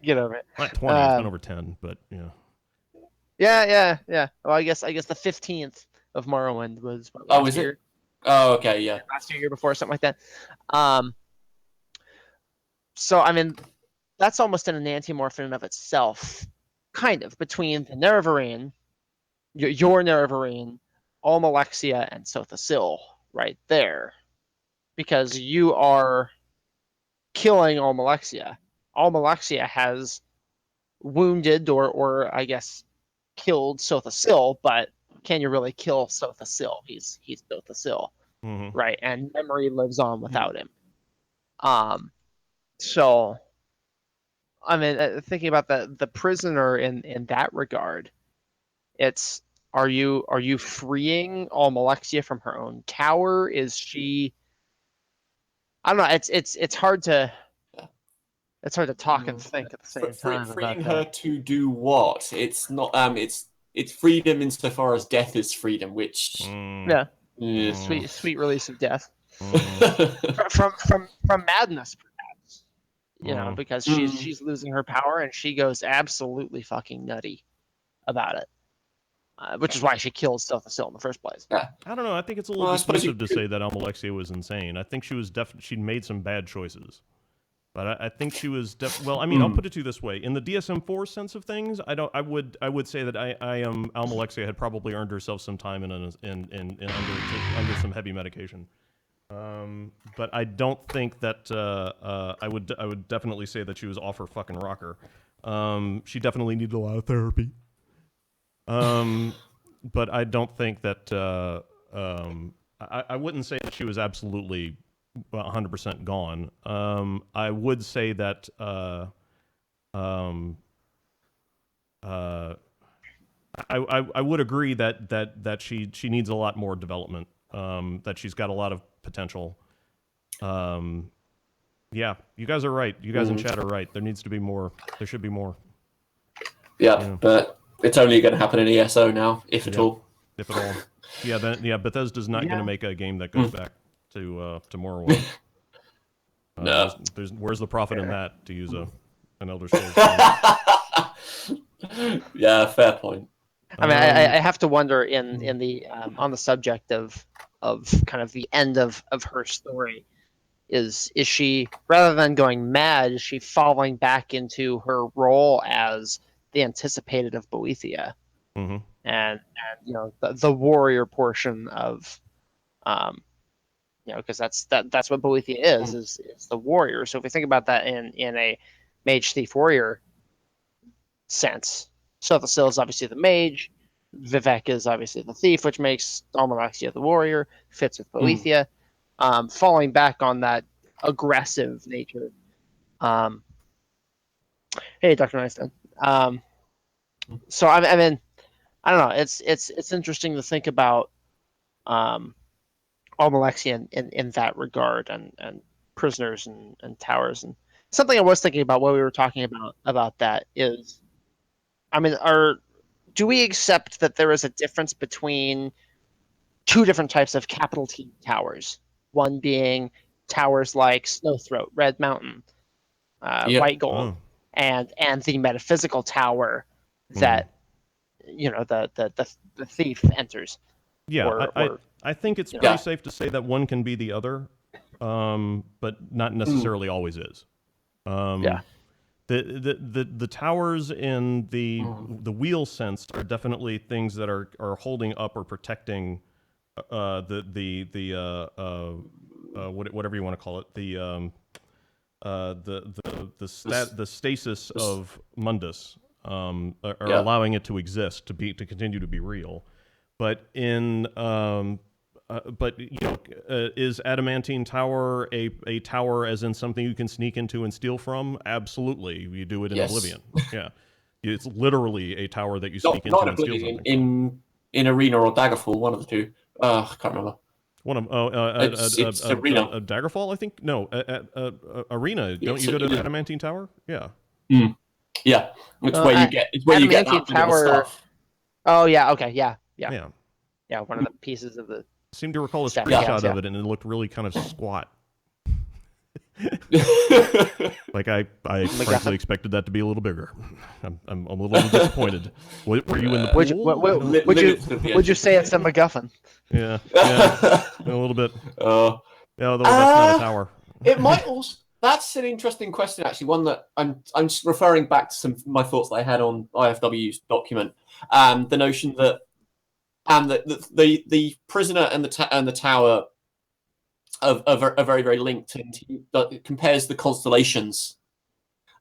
Get over it. not 20. It's been over 10, but yeah. Yeah. Well, I guess the 15th of Morrowind was what, last year. Oh, okay, yeah. Last year before, something like that. So I mean, that's almost an enantiomorph in and of itself, kind of, between the Nerevarine, your Nerevarine, Almalexia, and Sothasil, right there. Because you are killing Almalexia. Almalexia has wounded or I guess killed Sothasil, but can you really kill Sothasil? He's Sothasil, right? And memory lives on without him. So I mean, thinking about the prisoner in that regard, it's are you freeing Almalexia from her own tower? Is she? I don't know. It's hard to talk and think at the same time. Freeing her to do what? It's not. It's freedom insofar as death is freedom, which sweet release of death from madness, perhaps. You know, because she's losing her power and she goes absolutely fucking nutty about it. Which is why she killed Sothasil in the first place. Yeah. I don't know. I think it's a little dismissive to say that Almalexia was insane. I think she was she'd made some bad choices. But I think she was well. I mean, I'll put it to you this way: in the DSM-4 sense of things, I would say that Almalexia had probably earned herself some time in under some heavy medication. But I don't think that I would definitely say that she was off her fucking rocker. She definitely needed a lot of therapy. But I don't think that I wouldn't say that she was absolutely 100% gone. I would say that I would agree that she needs a lot more development. That she's got a lot of potential. Yeah, you guys are right. You guys in chat are right. There needs to be more. There should be more. Yeah, but it's only going to happen in ESO now, if at all. If at all. Yeah, Bethesda's not going to make a game that goes back to Morrowind. No. Where's the profit in that, to use an Elder Scrolls game? Yeah, fair point. I mean, I have to wonder in the on the subject of kind of the end of her story, is she, rather than going mad, is she falling back into her role as the anticipated of Boethia, and you know the warrior portion of you know, because that's what Boethia is the warrior. So if we think about that in a mage thief warrior sense, Sothasil is obviously the mage, Vivek is obviously the thief, which makes Almalexia the warrior, fits with Boethia, falling back on that aggressive nature. Hey, Dr. Einstein. So I mean, I don't know. It's interesting to think about Almalexia in that regard, and prisoners and towers, and something I was thinking about while we were talking about that is, I mean, do we accept that there is a difference between two different types of capital T towers? One being towers like Snowthroat, Red Mountain, White Gold, and the metaphysical tower that the thief enters. Yeah, I think it's pretty Yeah. safe to say that one can be the other, but not necessarily always is. Yeah. The towers in the wheel sense are definitely things that are holding up or protecting whatever you want to call it, the stasis of Mundus, are allowing it to exist, to continue to be real. But is Adamantine Tower a tower as in something you can sneak into and steal from? Absolutely, you do it in Oblivion. Yeah, it's literally a tower that you sneak into and steal something from. In Arena or Daggerfall, one of the two. I can't remember. One of It's Arena. Daggerfall, I think. No, Arena. Don't you go to Adamantine Tower? Yeah. Yeah, it's where you get that Tower stuff. Oh yeah, okay, yeah. One of the pieces of the. I seem to recall a Staff screenshot of it, and it looked really kind of squat. Like I frankly expected that to be a little bigger. I'm a little disappointed. Were you in the pool? Would you say it's a MacGuffin? Yeah, a little bit. Although that's not a tower. It might also. That's an interesting question, actually. One that I'm just referring back to some of my thoughts that I had on IFW's document. The notion that the prisoner and the tower are very, very linked, and it compares the constellations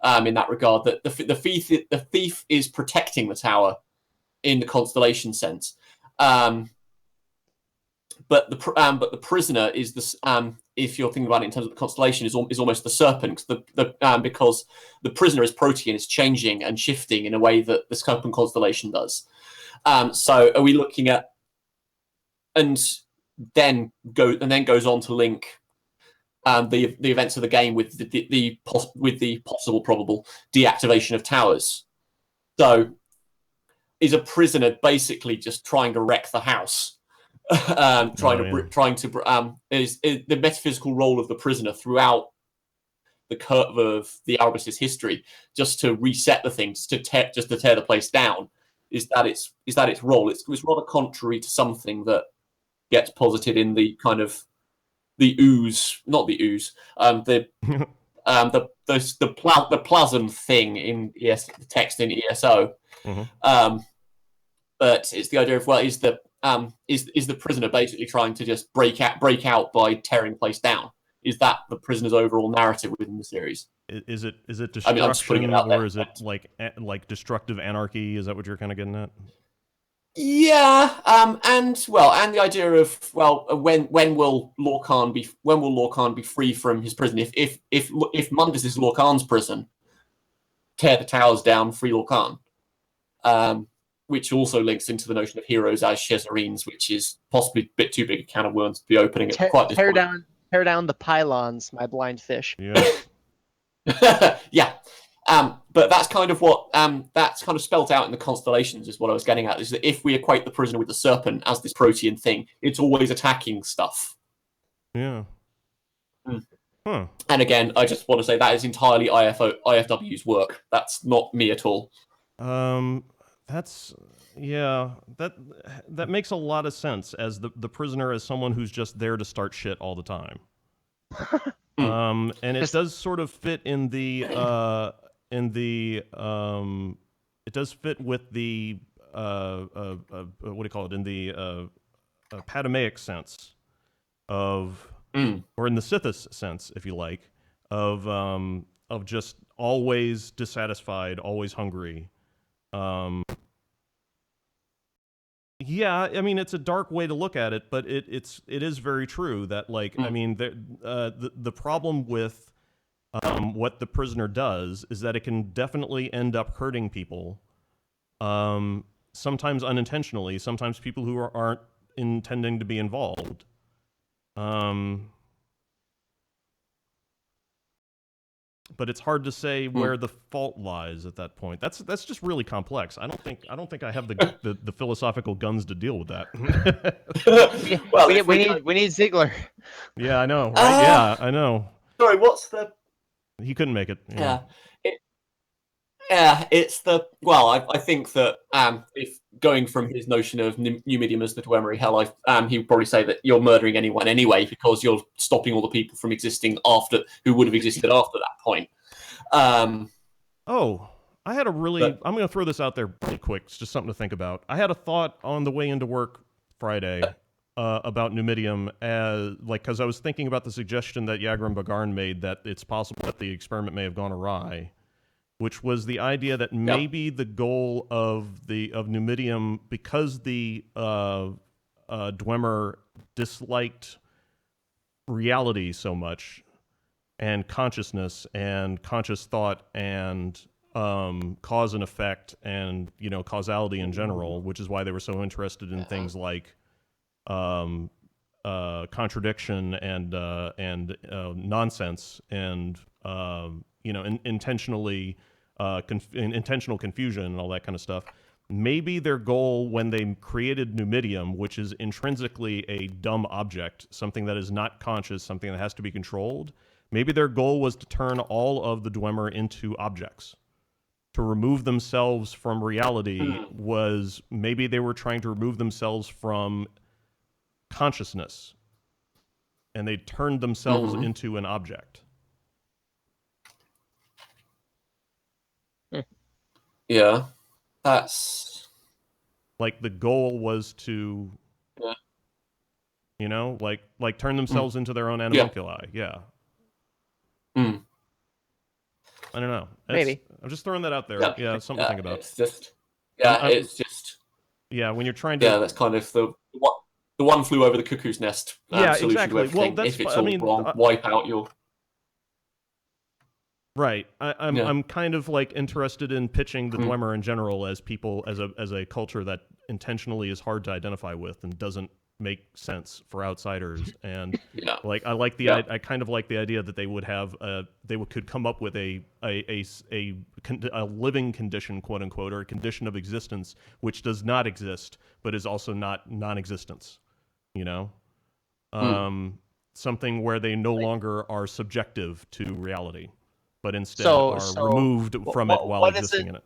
in that regard. That the thief is protecting the tower in the constellation sense, but the prisoner is this. If you're thinking about it in terms of the constellation, is almost the serpent, because the prisoner is Protean, is changing and shifting in a way that the serpent constellation does. So are we looking at, and then goes on to link the events of the game with the possible probable deactivation of towers. So is a prisoner basically just trying to wreck the house? Is the metaphysical role of the prisoner throughout the curve of the Albus's history, just to reset the things, to tear the place down? Is that its role? It's rather contrary to something that gets posited in the kind of the plasm thing in the text in ESO. Mm-hmm. But it's the idea of, well, is the prisoner basically trying to just break out by tearing the place down? Is that the prisoner's overall narrative within the series? Is it destruction, or is it like destructive anarchy? Is that what you're kind of getting at? Yeah, and the idea of, well, when will Lorcan be free from his prison? If Mundus is Lorcan's prison, tear the towers down, free Lorcan. Which also links into the notion of heroes as Chezarines, which is possibly a bit too big a can of worms to be opening at quite this point. Tear down the pylons, my blind fish. Yeah. Yeah. But that's kind of what that's kind of spelt out in the constellations, is what I was getting at, is that if we equate the prisoner with the serpent as this Protean thing, it's always attacking stuff. Yeah. Huh. And again, I just want to say that is entirely IFW's work. That's not me at all. That makes a lot of sense, as the prisoner as someone who's just there to start shit all the time. And it does sort of fit in the it does fit with the what do you call it, in the Patamaic sense of, or in the Sithis sense, if you like, of just always dissatisfied, always hungry. Yeah, I mean, it's a dark way to look at it, but it is very true that, like, I mean, the problem with what the prisoner does is that it can definitely end up hurting people, sometimes unintentionally, sometimes people who aren't intending to be involved. But it's hard to say where the fault lies at that point. That's just really complex. I don't think I have the philosophical guns to deal with that. Well, we need Ziegler. Yeah, I know. Right? Yeah, I know. Sorry, what's the? He couldn't make it. Yeah. Yeah, I think that if going from his notion of numidium as the Dwemer hell, he would probably say that you're murdering anyone anyway because you're stopping all the people from existing who would have existed after that point. I had a really. I'm going to throw this out there really quick. It's just something to think about. I had a thought on the way into work Friday about numidium, because I was thinking about the suggestion that Yagram Bagarn made that it's possible that the experiment may have gone awry, which was the idea that maybe the goal of numidium, because the Dwemer disliked reality so much, and consciousness and conscious thought and cause and effect and causality in general, which is why they were so interested in things like contradiction and nonsense and intentional confusion and all that kind of stuff. Maybe their goal when they created numidium, which is intrinsically a dumb object, something that is not conscious, something that has to be controlled, maybe their goal was to turn all of the Dwemer into objects. To remove themselves from reality was, maybe they were trying to remove themselves from consciousness, and they turned themselves into an object. Yeah, that's like the goal was to, turn themselves into their own animalculi. Yeah. I don't know. Maybe. I'm just throwing that out there. Yeah, something to think about. It's just, when you're trying to. Yeah, that's kind of the one flew over the cuckoo's nest. Solution exactly. to everything. Well, if it's all wrong, wipe out your. Right. I'm kind of interested in pitching the Dwemer in general as people as a culture that intentionally is hard to identify with and doesn't make sense for outsiders. And I kind of like the idea that they would have could come up with a living condition, quote unquote, or a condition of existence which does not exist but is also not non-existence. Something where they no longer are subjective to reality, but instead are removed from it while existing in it.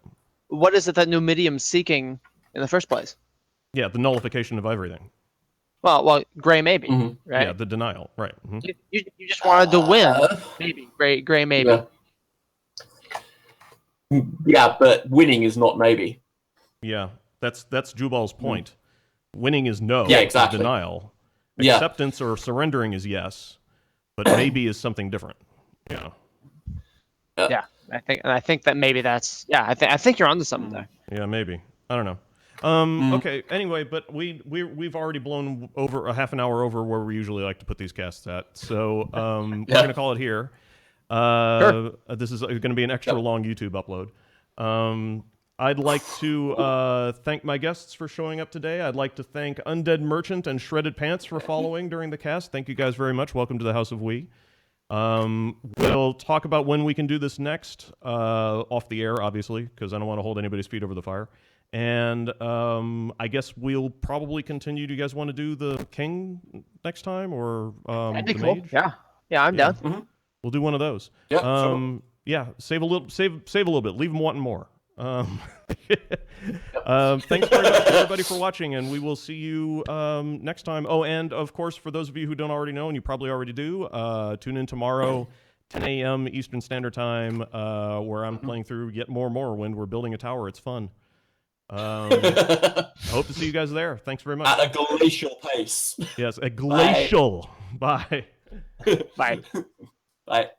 What is it that numidium's seeking in the first place? Yeah, the nullification of everything. Well, Gray maybe, right? Yeah, the denial, right. You just wanted to win, maybe. Gray maybe. Yeah, but winning is not maybe. Yeah, that's Jubal's point. Winning is no. Yeah, exactly. Denial. Acceptance or surrendering is yes, but maybe is something different. Yeah. Yeah, I think that maybe that's I think you're onto something there. Yeah, maybe. I don't know. Okay. Anyway, but we've already blown over a half an hour over where we usually like to put these casts at. So we're gonna call it here. Sure. This is going to be an extra long YouTube upload. I'd like to thank my guests for showing up today. I'd like to thank Undead Merchant and Shredded Pants for following during the cast. Thank you guys very much. Welcome to the House of We. We'll talk about when we can do this next, off the air, obviously, because I don't want to hold anybody's feet over the fire. And I guess we'll probably continue. Do you guys want to do the King next time, or That'd be the cool. Mage? Yeah, I'm down. We'll do one of those. Yeah, sure. Yeah, save a little bit. Leave them wanting more. Thanks very much, everybody, for watching, and we will see you next time. Oh, and of course, for those of you who don't already know, and you probably already do, tune in tomorrow, 10 a.m. Eastern Standard Time, where I'm playing through yet more Morrowind. We're building a tower. It's fun. I hope to see you guys there. Thanks very much. At a glacial pace. Yes, a glacial. Bye. Bye. Bye.